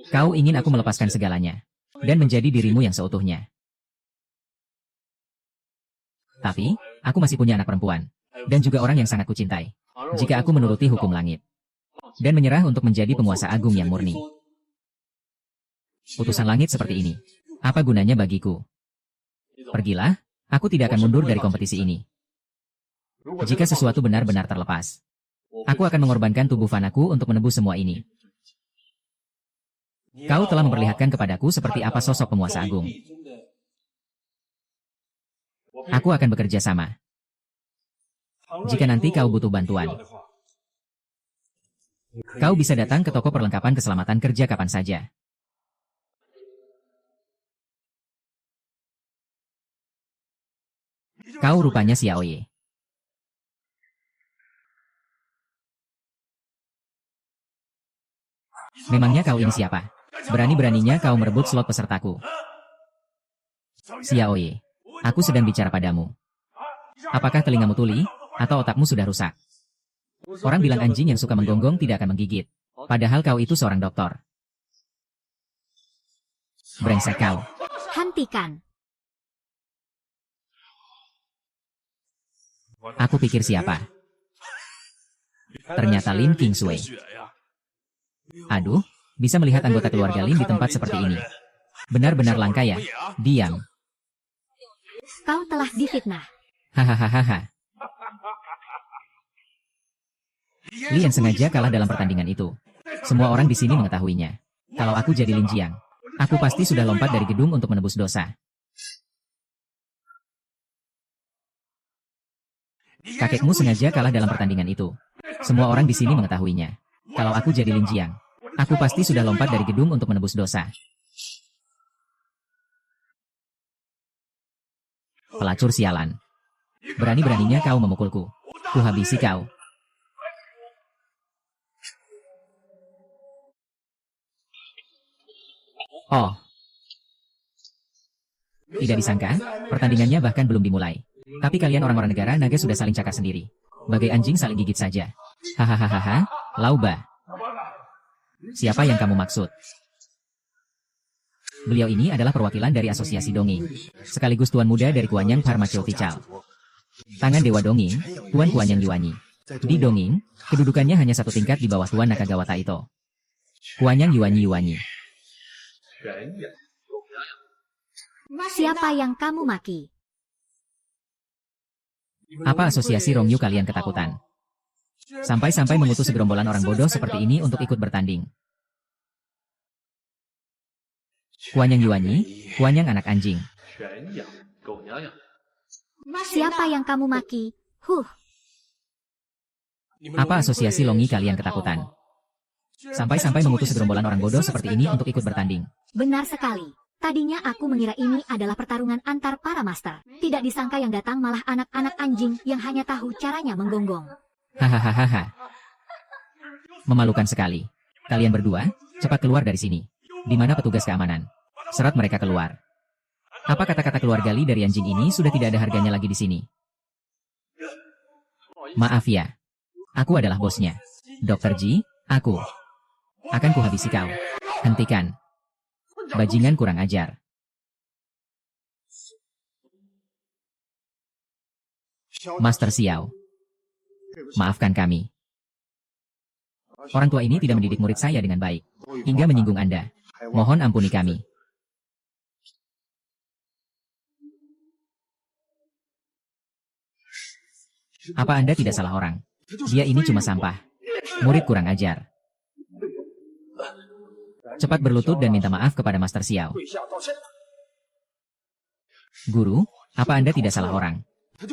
Kau ingin aku melepaskan segalanya, dan menjadi dirimu yang seutuhnya. Tapi, aku masih punya anak perempuan, dan juga orang yang sangat kucintai. Jika aku menuruti hukum langit, dan menyerah untuk menjadi penguasa agung yang murni. Putusan langit seperti ini. Apa gunanya bagiku? Pergilah, aku tidak akan mundur dari kompetisi ini. Jika sesuatu benar-benar terlepas, aku akan mengorbankan tubuh fanaku untuk menebus semua ini. Kau telah memperlihatkan kepadaku seperti apa sosok penguasa agung. Aku akan bekerja sama. Jika nanti kau butuh bantuan, kau bisa datang ke toko perlengkapan keselamatan kerja kapan saja. Kau rupanya Xiaoye. Memangnya kau ini siapa? Berani-beraninya kau merebut slot pesertaku. Xiaoye, aku sedang bicara padamu. Apakah telingamu tuli, atau otakmu sudah rusak? Orang bilang anjing yang suka menggonggong tidak akan menggigit. Padahal kau itu seorang dokter. Brengsek kau. Hentikan. Aku pikir siapa? Ternyata Lin Kingsui. Aduh, bisa melihat anggota keluarga Lin di tempat seperti ini. Benar-benar langka ya. Diam. Kau telah difitnah. Hahaha. Li yang sengaja kalah dalam pertandingan itu. Semua orang di sini mengetahuinya. Kalau aku jadi Lin Jiang, aku pasti sudah lompat dari gedung untuk menebus dosa. Kakekmu sengaja kalah dalam pertandingan itu. Semua orang di sini mengetahuinya. Kalau aku jadi Lin Jiang, aku pasti sudah lompat dari gedung untuk menebus dosa. Pelacur sialan. Berani-beraninya kau memukulku. Kuhabisi kau. Oh. Tidak disangka, pertandingannya bahkan belum dimulai. Tapi kalian orang-orang negara naga sudah saling cakar sendiri. Bagai anjing saling gigit saja. Hahaha, Lauba. Siapa yang kamu maksud? Beliau ini adalah perwakilan dari Asosiasi Dongeng. Sekaligus tuan muda dari Guanyang Pharmaceutical. Tangan Dewa Dongeng, Tuan Guanyang Yuanyi. Di Dongeng, kedudukannya hanya satu tingkat di bawah Tuan Nakagawa Taito. Guanyang Yuanyi. Siapa yang kamu maki? Apa asosiasi Rongyu kalian ketakutan? Sampai-sampai mengutus segerombolan orang bodoh seperti ini untuk ikut bertanding. Guanyang Yuanyi, Guanyang anak anjing. Siapa yang kamu maki? Apa asosiasi Longi kalian ketakutan? Sampai-sampai mengutus segerombolan orang bodoh seperti ini untuk ikut bertanding. Benar sekali. Tadinya aku mengira ini adalah pertarungan antar para master. Tidak disangka yang datang malah anak-anak anjing yang hanya tahu caranya menggonggong. Hahaha. Memalukan sekali. Kalian berdua, cepat keluar dari sini. Di mana petugas keamanan? Serat mereka keluar. Apa kata-kata keluarga Li dari anjing ini sudah tidak ada harganya lagi di sini? Maaf ya. Aku adalah bosnya. Dr. Ji, aku akan kuhabisi kau. Hentikan. Bajingan kurang ajar. Master Xiao. Maafkan kami. Orang tua ini tidak mendidik murid saya dengan baik. Hingga menyinggung Anda. Mohon ampuni kami. Apa Anda tidak salah orang? Dia ini cuma sampah. Murid kurang ajar. Cepat berlutut dan minta maaf kepada Master Xiao. Guru, apa Anda tidak salah orang?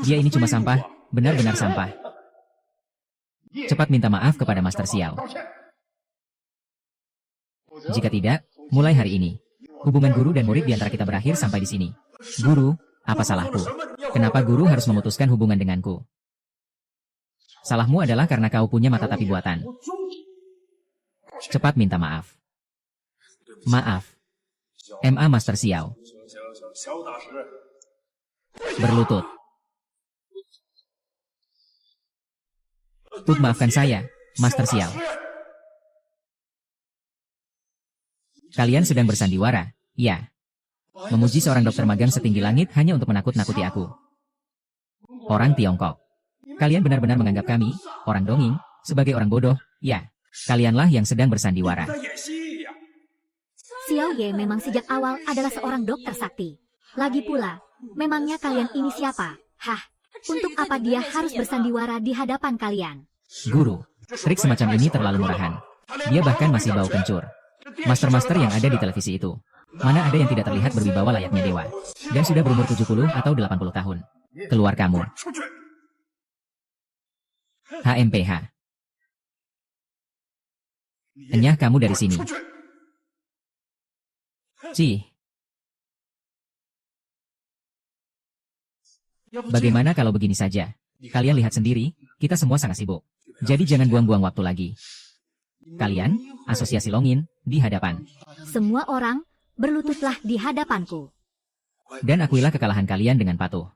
Dia ini cuma sampah, benar-benar sampah. Cepat minta maaf kepada Master Xiao. Jika tidak, mulai hari ini, hubungan guru dan murid di antara kita berakhir sampai di sini. Guru, apa salahku? Kenapa guru harus memutuskan hubungan denganku? Salahmu adalah karena kau punya mata tapi buatan. Cepat minta maaf. Maaf. MA Master Xiao. Berlutut. Maafkan saya, Master Xiao. Kalian sedang bersandiwara, ya. Memuji seorang dokter magang setinggi langit hanya untuk menakut-nakuti aku. Orang Tiongkok. Kalian benar-benar menganggap kami, orang dongeng, sebagai orang bodoh, ya. Kalianlah yang sedang bersandiwara. Xiao Ye memang sejak awal adalah seorang dokter sakti. Lagi pula, memangnya kalian ini siapa? Hah, untuk apa dia harus bersandiwara di hadapan kalian? Guru, trik semacam ini terlalu murahan. Dia bahkan masih bau kencur. Master-master yang ada di televisi itu, mana ada yang tidak terlihat berwibawa layaknya dewa. Dan sudah berumur 70 atau 80 tahun. Keluar kamu. HMPH. Enyah kamu dari sini. Cih. Bagaimana kalau begini saja? Kalian lihat sendiri, kita semua sangat sibuk. Jadi jangan buang-buang waktu lagi. Kalian, Asosiasi Longin, di hadapan. Semua orang, berlututlah di hadapanku. Dan akuilah kekalahan kalian dengan patuh.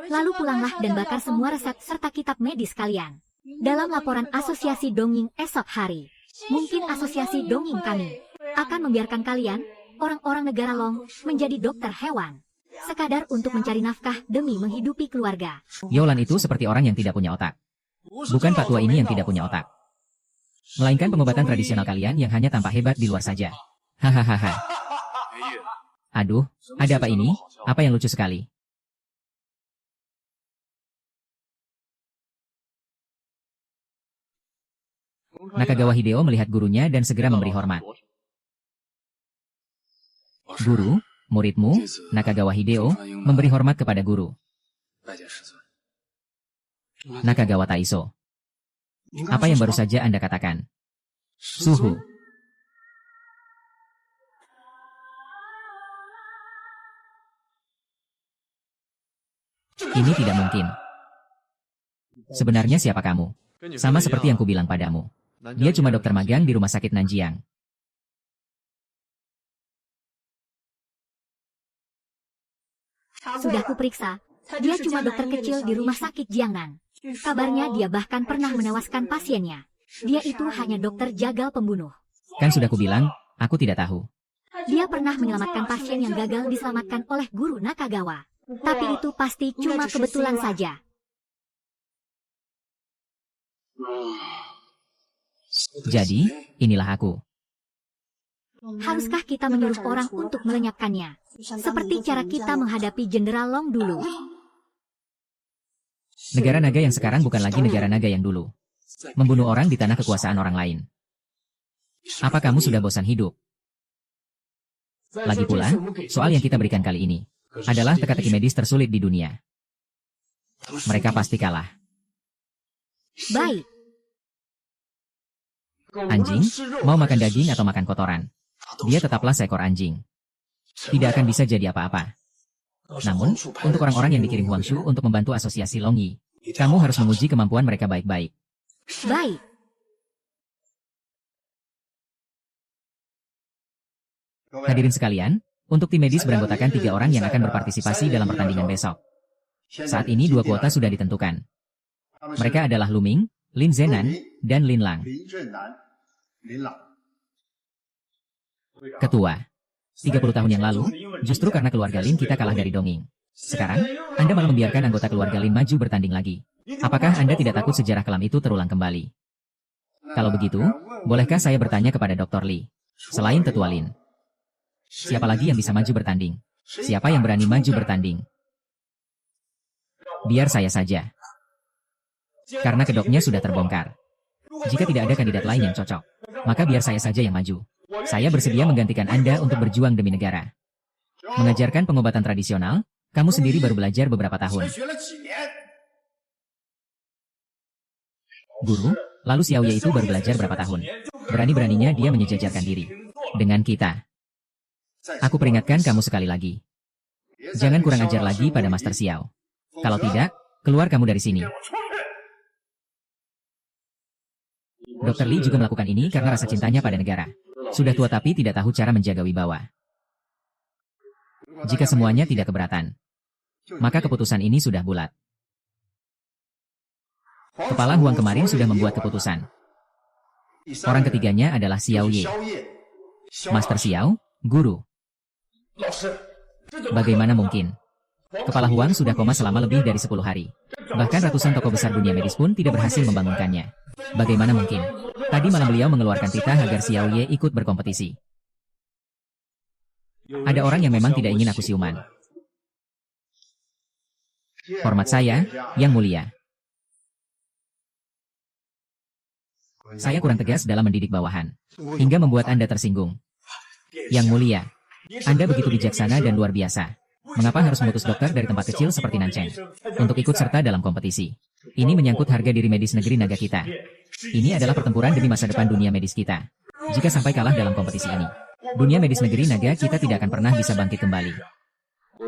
Lalu pulanglah dan bakar semua resep serta kitab medis kalian. Dalam laporan Asosiasi Dongeng esok hari, mungkin Asosiasi Dongeng kami akan membiarkan kalian, orang-orang negara Long, menjadi dokter hewan. Sekadar untuk mencari nafkah demi menghidupi keluarga. Yolan itu seperti orang yang tidak punya otak. Bukan Pak Tua ini yang tidak punya otak. Melainkan pengobatan tradisional kalian yang hanya tampak hebat di luar saja. Hahaha. Aduh, ada apa ini? Apa yang lucu sekali? Nakagawa Hideo melihat gurunya dan segera memberi hormat. Guru, muridmu, Nakagawa Hideo, memberi hormat kepada guru. Nakagawa Taiso. Apa yang baru saja Anda katakan? Suhu. Ini tidak mungkin. Sebenarnya siapa kamu? Sama seperti yang kubilang padamu. Dia cuma dokter magang di rumah sakit Nanjiang. Sudah kuperiksa, dia cuma dokter kecil di rumah sakit Jiangnan. Kabarnya dia bahkan pernah menewaskan pasiennya. Dia itu hanya dokter jagal pembunuh. Kan sudah kubilang, aku tidak tahu. Dia pernah menyelamatkan pasien yang gagal diselamatkan oleh guru Nakagawa. Tapi itu pasti cuma kebetulan saja. Jadi, inilah aku. Haruskah kita menyuruh orang untuk melenyapkannya? Seperti cara kita menghadapi Jenderal Long dulu. Negara naga yang sekarang bukan lagi negara naga yang dulu. Membunuh orang di tanah kekuasaan orang lain. Apa kamu sudah bosan hidup? Lagi pula, soal yang kita berikan kali ini adalah teka-teki medis tersulit di dunia. Mereka pasti kalah. Baik. Anjing, mau makan daging atau makan kotoran? Dia tetaplah seekor anjing. Tidak akan bisa jadi apa-apa. Namun, untuk orang-orang yang dikirim Huangshu untuk membantu asosiasi Longyi, kamu harus menguji kemampuan mereka baik-baik. Baik. Hadirin sekalian, untuk tim medis beranggotakan 3 orang yang akan berpartisipasi dalam pertandingan besok. Saat ini 2 kuota sudah ditentukan. Mereka adalah Luming, Lin Zenan, dan Lin Lang. Ketua, 30 tahun yang lalu, justru karena keluarga Lin kita kalah dari dongeng. Sekarang, Anda malah membiarkan anggota keluarga Lin maju bertanding lagi. Apakah Anda tidak takut sejarah kelam itu terulang kembali? Kalau begitu, bolehkah saya bertanya kepada Dr. Li? Selain Tetua Lin, siapa lagi yang bisa maju bertanding? Siapa yang berani maju bertanding? Biar saya saja. Karena kedoknya sudah terbongkar. Jika tidak ada kandidat lain yang cocok, maka biar saya saja yang maju. Saya bersedia menggantikan Anda untuk berjuang demi negara. Mengajarkan pengobatan tradisional, kamu sendiri baru belajar beberapa tahun. Guru, lalu Xiao Ye itu baru belajar berapa tahun? Berani-beraninya dia menyejajarkan diri dengan kita. Aku peringatkan kamu sekali lagi. Jangan kurang ajar lagi pada Master Xiao. Kalau tidak, keluar kamu dari sini. Dr. Li juga melakukan ini karena rasa cintanya pada negara. Sudah tua tapi tidak tahu cara menjaga wibawa. Jika semuanya tidak keberatan, maka keputusan ini sudah bulat. Kepala Huang kemarin sudah membuat keputusan. Orang ketiganya adalah Xiao Ye. Master Xiao, guru. Bagaimana mungkin? Kepala Huang sudah koma selama lebih dari 10 hari. Bahkan ratusan tokoh besar dunia medis pun tidak berhasil membangunkannya. Bagaimana mungkin? Tadi malam beliau mengeluarkan titah agar Xiao Ye ikut berkompetisi. Ada orang yang memang tidak ingin aku siuman. Hormat saya, Yang Mulia. Saya kurang tegas dalam mendidik bawahan, hingga membuat Anda tersinggung. Yang Mulia, Anda begitu bijaksana dan luar biasa. Mengapa harus mengutus dokter dari tempat kecil seperti Nancheng untuk ikut serta dalam kompetisi? Ini menyangkut harga diri medis negeri naga kita. Ini adalah pertempuran demi masa depan dunia medis kita. Jika sampai kalah dalam kompetisi ini, dunia medis negeri naga kita tidak akan pernah bisa bangkit kembali.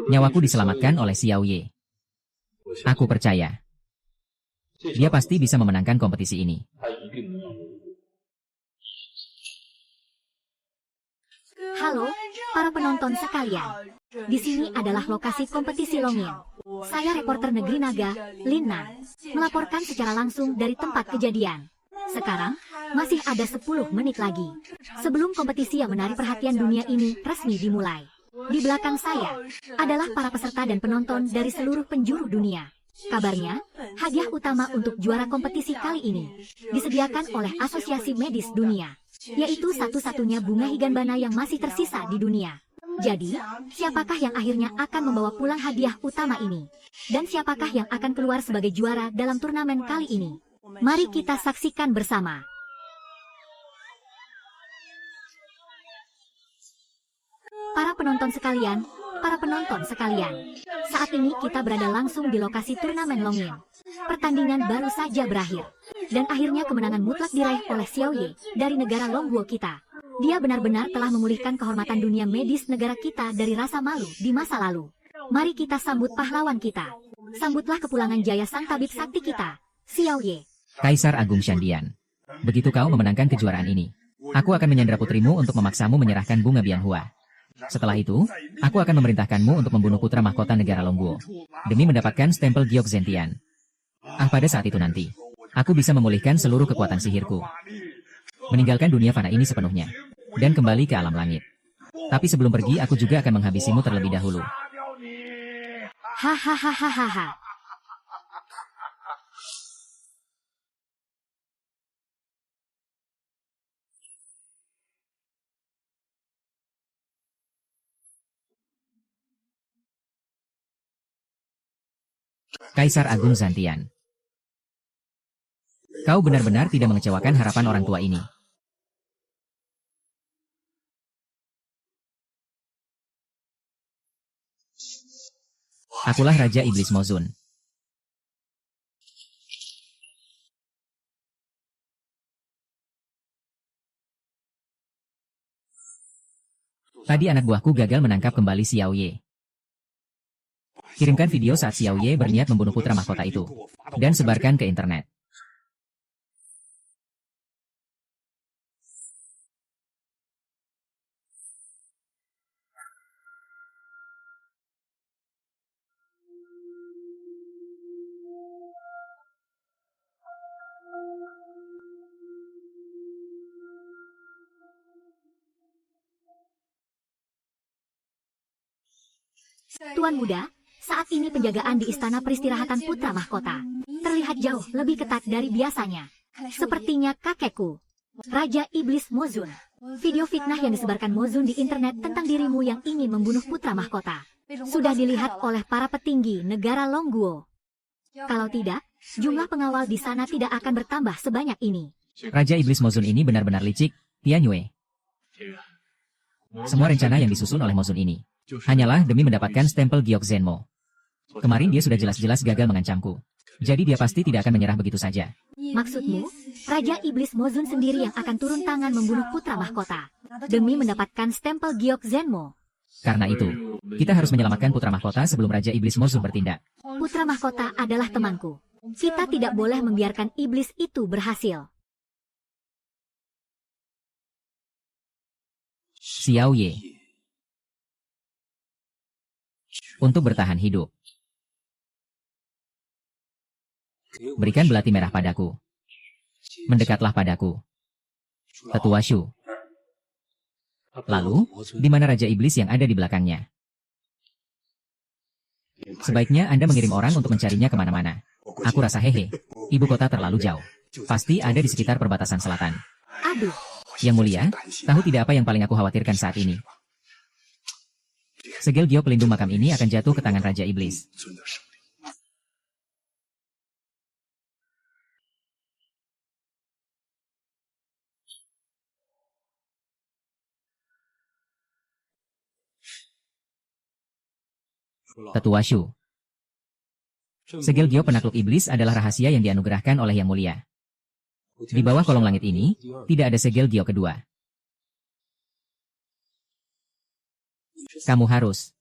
Nyawaku diselamatkan oleh Xiao Ye. Aku percaya. Dia pasti bisa memenangkan kompetisi ini. Halo, para penonton sekalian. Di sini adalah lokasi kompetisi Longyin. Saya reporter negeri naga, Lin Nan, melaporkan secara langsung dari tempat kejadian. Sekarang, masih ada 10 menit lagi sebelum kompetisi yang menarik perhatian dunia ini resmi dimulai. Di belakang saya adalah para peserta dan penonton dari seluruh penjuru dunia. Kabarnya, hadiah utama untuk juara kompetisi kali ini disediakan oleh Asosiasi Medis Dunia, yaitu satu-satunya bunga higanbana yang masih tersisa di dunia. Jadi, siapakah yang akhirnya akan membawa pulang hadiah utama ini? Dan siapakah yang akan keluar sebagai juara dalam turnamen kali ini? Mari kita saksikan bersama. Para penonton sekalian, saat ini kita berada langsung di lokasi turnamen Longyin. Pertandingan baru saja berakhir, dan akhirnya kemenangan mutlak diraih oleh Xiao Ye dari negara Longguo kita. Dia benar-benar telah memulihkan kehormatan dunia medis negara kita dari rasa malu di masa lalu. Mari kita sambut pahlawan kita. Sambutlah kepulangan jaya sang tabib sakti kita, Xiao Ye. Kaisar Agung Shandian. Begitu kau memenangkan kejuaraan ini, aku akan menyandera putrimu untuk memaksamu menyerahkan bunga Bianghua. Setelah itu, aku akan memerintahkanmu untuk membunuh putra mahkota negara Longguo demi mendapatkan stempel Giok Zentian. Pada saat itu nanti, aku bisa memulihkan seluruh kekuatan sihirku, meninggalkan dunia fana ini sepenuhnya, dan kembali ke alam langit. Tapi sebelum pergi, aku juga akan menghabisimu terlebih dahulu. Hahaha. Kaisar Agung Zantian. Kau benar-benar tidak mengecewakan harapan orang tua ini. Akulah Raja Iblis Mozun. Tadi anak buahku gagal menangkap kembali Xiao Ye. Kirimkan video saat Xiao Ye berniat membunuh putra mahkota itu, dan sebarkan ke internet. Tuan Muda, saat ini penjagaan di Istana Peristirahatan Putra Mahkota terlihat jauh lebih ketat dari biasanya. Sepertinya kakekku, Raja Iblis Mozun. Video fitnah yang disebarkan Mozun di internet tentang dirimu yang ingin membunuh putra mahkota sudah dilihat oleh para petinggi negara Longguo. Kalau tidak, jumlah pengawal di sana tidak akan bertambah sebanyak ini. Raja Iblis Mozun ini benar-benar licik, Tian Yue. Semua rencana yang disusun oleh Mozun ini hanyalah demi mendapatkan stempel Giok Zenmo. Kemarin dia sudah jelas-jelas gagal mengancamku. Jadi dia pasti tidak akan menyerah begitu saja. Maksudmu, Raja Iblis Mozun sendiri yang akan turun tangan membunuh putra mahkota demi mendapatkan stempel Giok Zenmo. Karena itu, kita harus menyelamatkan putra mahkota sebelum Raja Iblis Mozun bertindak. Putra mahkota adalah temanku. Kita tidak boleh membiarkan iblis itu berhasil. Xiao Ye. Untuk bertahan hidup, Berikan belati merah padaku. Mendekatlah padaku. Tetua Shu. Lalu, di mana Raja Iblis yang ada di belakangnya? Sebaiknya Anda mengirim orang untuk mencarinya kemana-mana. Aku rasa hehe. Ibu kota terlalu jauh. Pasti ada di sekitar perbatasan selatan. Aduh, Yang mulia, tahu tidak apa yang paling aku khawatirkan saat ini? Segel Gio pelindung makam ini akan jatuh ke tangan Raja Iblis. Tetua Shu. Segel Gio penakluk iblis adalah rahasia yang dianugerahkan oleh Yang Mulia. Di bawah kolong langit ini, tidak ada segel Gio kedua. Kamu harus.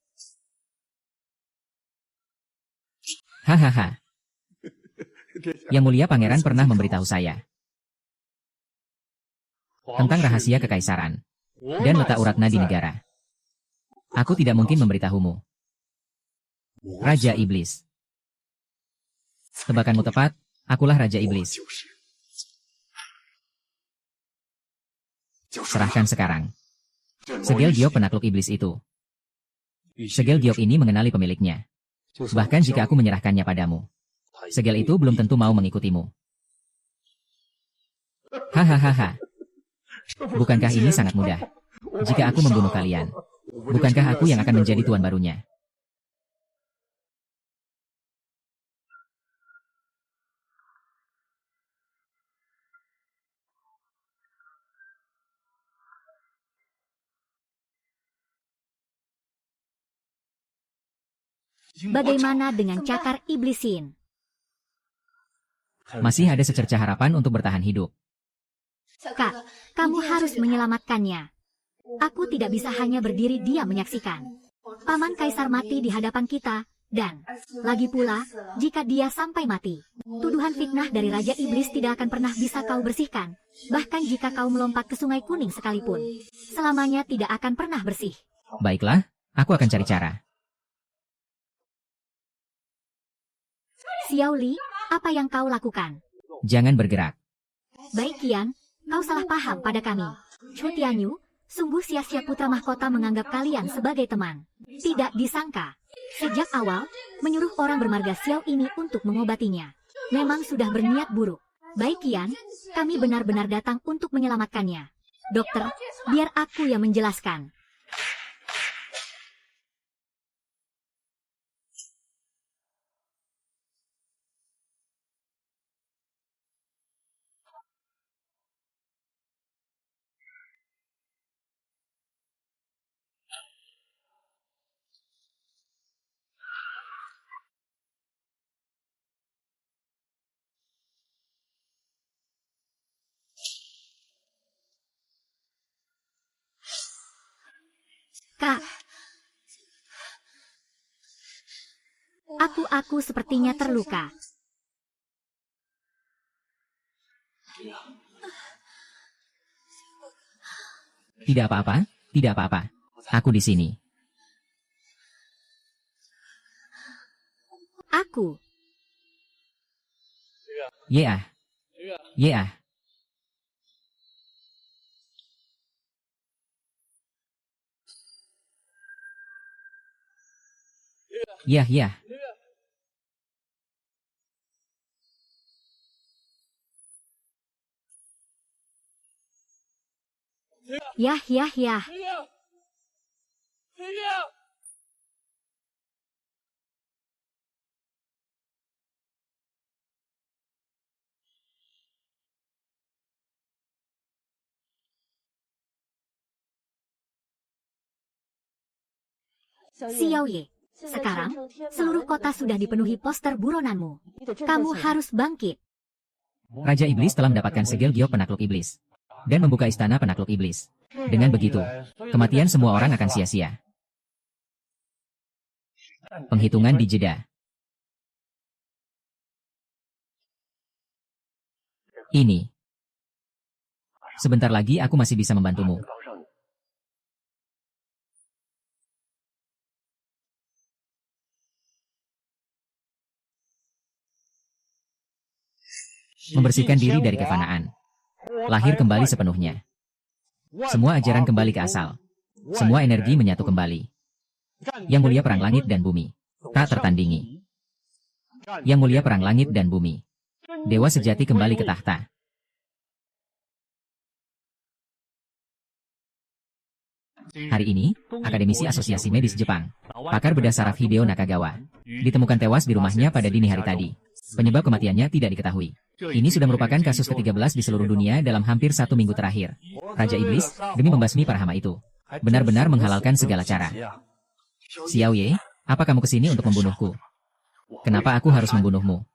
Hahaha. Yang Mulia Pangeran pernah memberitahu saya tentang rahasia kekaisaran dan letak urat nadi negara. Aku tidak mungkin memberitahumu. Raja Iblis. Tebakanmu tepat, akulah Raja Iblis. Serahkan sekarang. Segel giok penakluk iblis itu. Segel giok ini mengenali pemiliknya. Bahkan jika aku menyerahkannya padamu, segel itu belum tentu mau mengikutimu. Hahaha. Bukankah ini sangat mudah? Jika aku membunuh kalian, bukankah aku yang akan menjadi tuan barunya? bagaimana dengan cakar iblisin? Masih ada secerca harapan untuk bertahan hidup. Kak, kamu harus menyelamatkannya. Aku tidak bisa hanya berdiri diam menyaksikan Paman Kaisar mati di hadapan kita, dan lagi pula, jika dia sampai mati, tuduhan fitnah dari Raja Iblis tidak akan pernah bisa kau bersihkan. Bahkan jika kau melompat ke Sungai Kuning sekalipun, selamanya tidak akan pernah bersih. Baiklah, aku akan cari cara. Xiao Li, apa yang kau lakukan? Jangan bergerak. Baik Qian, kau salah paham pada kami. Chu Tianyu, sungguh sia-sia putra mahkota menganggap kalian sebagai teman. Tidak disangka, sejak awal, menyuruh orang bermarga Xiao ini untuk mengobatinya. Memang sudah berniat buruk. Baik Qian, kami benar-benar datang untuk menyelamatkannya. Dokter, biar aku yang menjelaskan. Kak, aku sepertinya terluka. Tidak apa-apa, tidak apa-apa. Aku di sini. Aku, Yeah. Yeah. Yah, yah. yah yah yah. Xiao Ye, sekarang, seluruh kota sudah dipenuhi poster buronanmu. Kamu harus bangkit. Raja Iblis telah mendapatkan segel giok penakluk iblis. Dan membuka istana penakluk iblis. Dengan begitu, kematian semua orang akan sia-sia. Penghitungan dijeda. Ini. Sebentar lagi aku masih bisa membantumu. membersihkan diri dari kefanaan, lahir kembali sepenuhnya. Semua ajaran kembali ke asal. Semua energi menyatu kembali. Yang mulia perang langit dan bumi, tak tertandingi. Yang mulia perang langit dan bumi. Dewa sejati kembali ke tahta. Hari ini, akademisi Asosiasi Medis Jepang, pakar bedah saraf Hideo Nakagawa, ditemukan tewas di rumahnya pada dini hari tadi. Penyebab kematiannya tidak diketahui. Ini sudah merupakan kasus ke-13 di seluruh dunia dalam hampir 1 minggu terakhir. Raja Iblis, demi membasmi para hama itu, benar-benar menghalalkan segala cara. Xiao Ye, apa kamu kesini untuk membunuhku? Kenapa aku harus membunuhmu?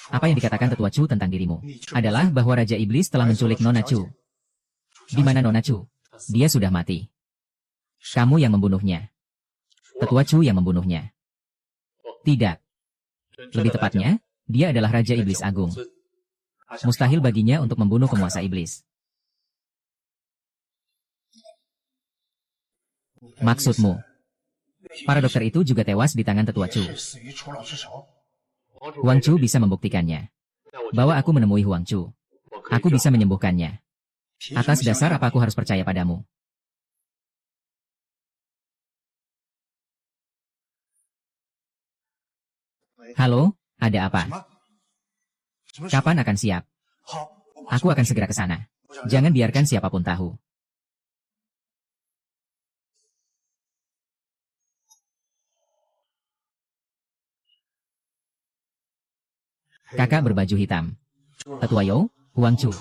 Apa yang dikatakan Tetua Chu tentang dirimu adalah bahwa Raja Iblis telah menculik Nona Chu. Di mana Nona Chu? Dia sudah mati. Kamu yang membunuhnya. Tetua Chu yang membunuhnya. Tidak. Lebih tepatnya, dia adalah Raja Iblis Agung. Mustahil baginya untuk membunuh penguasa iblis. Maksudmu? Para dokter itu juga tewas di tangan Tetua Chu. Huang Chu bisa membuktikannya. Bahwa aku menemui Huang Chu. Aku bisa menyembuhkannya. Atas dasar apa aku harus percaya padamu? Halo, ada apa? Kapan akan siap? Aku akan segera ke sana. Jangan biarkan siapapun tahu. Kakak berbaju hitam. Tetua Yo, Huang Chu.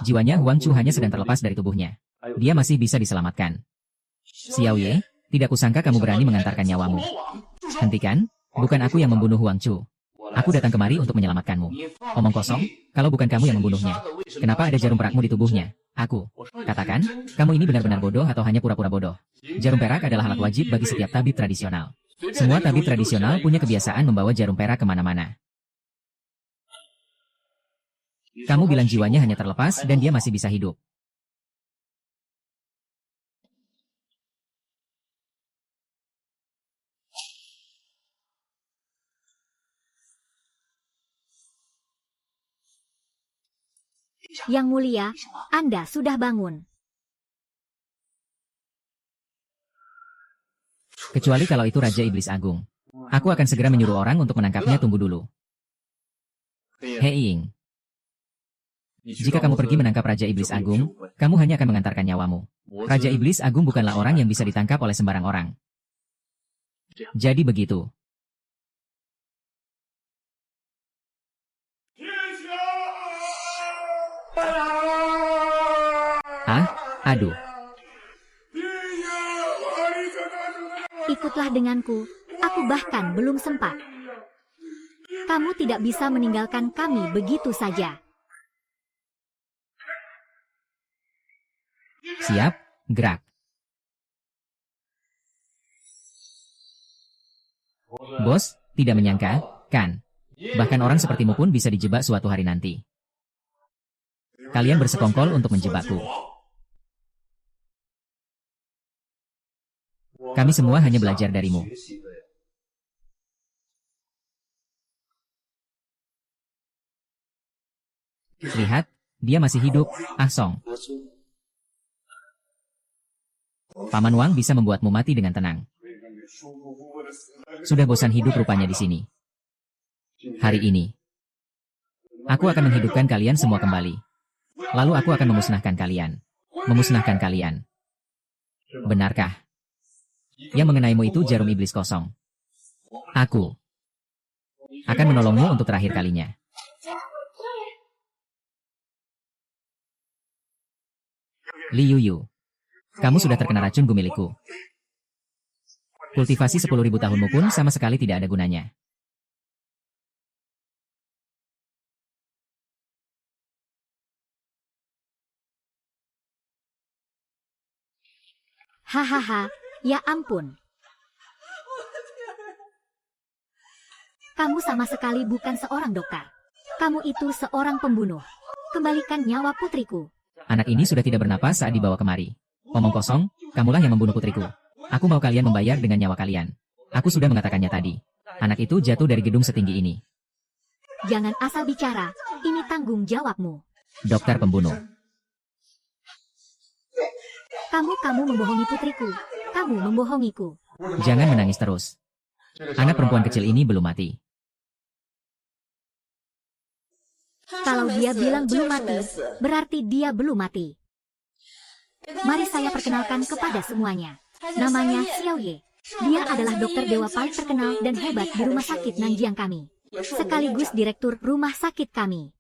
Jiwanya Huang Chu hanya sedang terlepas dari tubuhnya. Dia masih bisa diselamatkan. Xiao Ye, tidak kusangka kamu berani mengantarkan nyawamu. Hentikan, bukan aku yang membunuh Huang Chu. Aku datang kemari untuk menyelamatkanmu. Omong kosong, kalau bukan kamu yang membunuhnya. Kenapa ada jarum perakmu di tubuhnya? Aku. Katakan, kamu ini benar-benar bodoh atau hanya pura-pura bodoh? Jarum perak adalah alat wajib bagi setiap tabib tradisional. Semua tabib tradisional punya kebiasaan membawa jarum perak kemana-mana. Kamu bilang jiwanya hanya terlepas dan dia masih bisa hidup. Yang mulia, Anda sudah bangun. Kecuali kalau itu Raja Iblis Agung. Aku akan segera menyuruh orang untuk menangkapnya. Tunggu dulu. Hei Ying. Jika kamu pergi menangkap Raja Iblis Agung, kamu hanya akan mengantarkan nyawamu. Raja Iblis Agung bukanlah orang yang bisa ditangkap oleh sembarang orang. Jadi begitu. Aduh. Ikutlah denganku, aku bahkan belum sempat. Kamu tidak bisa meninggalkan kami begitu saja. Siap, gerak. Bos, tidak menyangka, kan? Bahkan orang sepertimu pun bisa dijebak suatu hari nanti. Kalian bersekongkol untuk menjebakku. Kami semua hanya belajar darimu. Lihat, dia masih hidup, Ah Song. Paman Wang bisa membuatmu mati dengan tenang. Sudah bosan hidup rupanya di sini. Hari ini, aku akan menghidupkan kalian semua kembali. Lalu aku akan memusnahkan kalian. Memusnahkan kalian. Benarkah? Yang mengenaimu itu jarum iblis kosong. Aku akan menolongmu untuk terakhir kalinya. Li Yuyu, kamu sudah terkena racun gumiliku. Kultivasi 10.000 tahunmu pun sama sekali tidak ada gunanya. Hahaha, ya ampun. Kamu sama sekali bukan seorang dokter. Kamu itu seorang pembunuh. Kembalikan nyawa putriku. Anak ini sudah tidak bernapas saat dibawa kemari. Omong kosong, kamulah yang membunuh putriku. Aku mau kalian membayar dengan nyawa kalian. Aku sudah mengatakannya tadi. Anak itu jatuh dari gedung setinggi ini. Jangan asal bicara. Ini tanggung jawabmu. Dokter pembunuh. Kamu membohongi putriku. Kamu membohongiku. Jangan menangis terus. Anak perempuan kecil ini belum mati. Kalau dia bilang belum mati, berarti dia belum mati. Mari saya perkenalkan kepada semuanya. Namanya Xiao Ye. Dia adalah dokter dewa paling terkenal dan hebat di rumah sakit Nanjiang kami. Sekaligus direktur rumah sakit kami.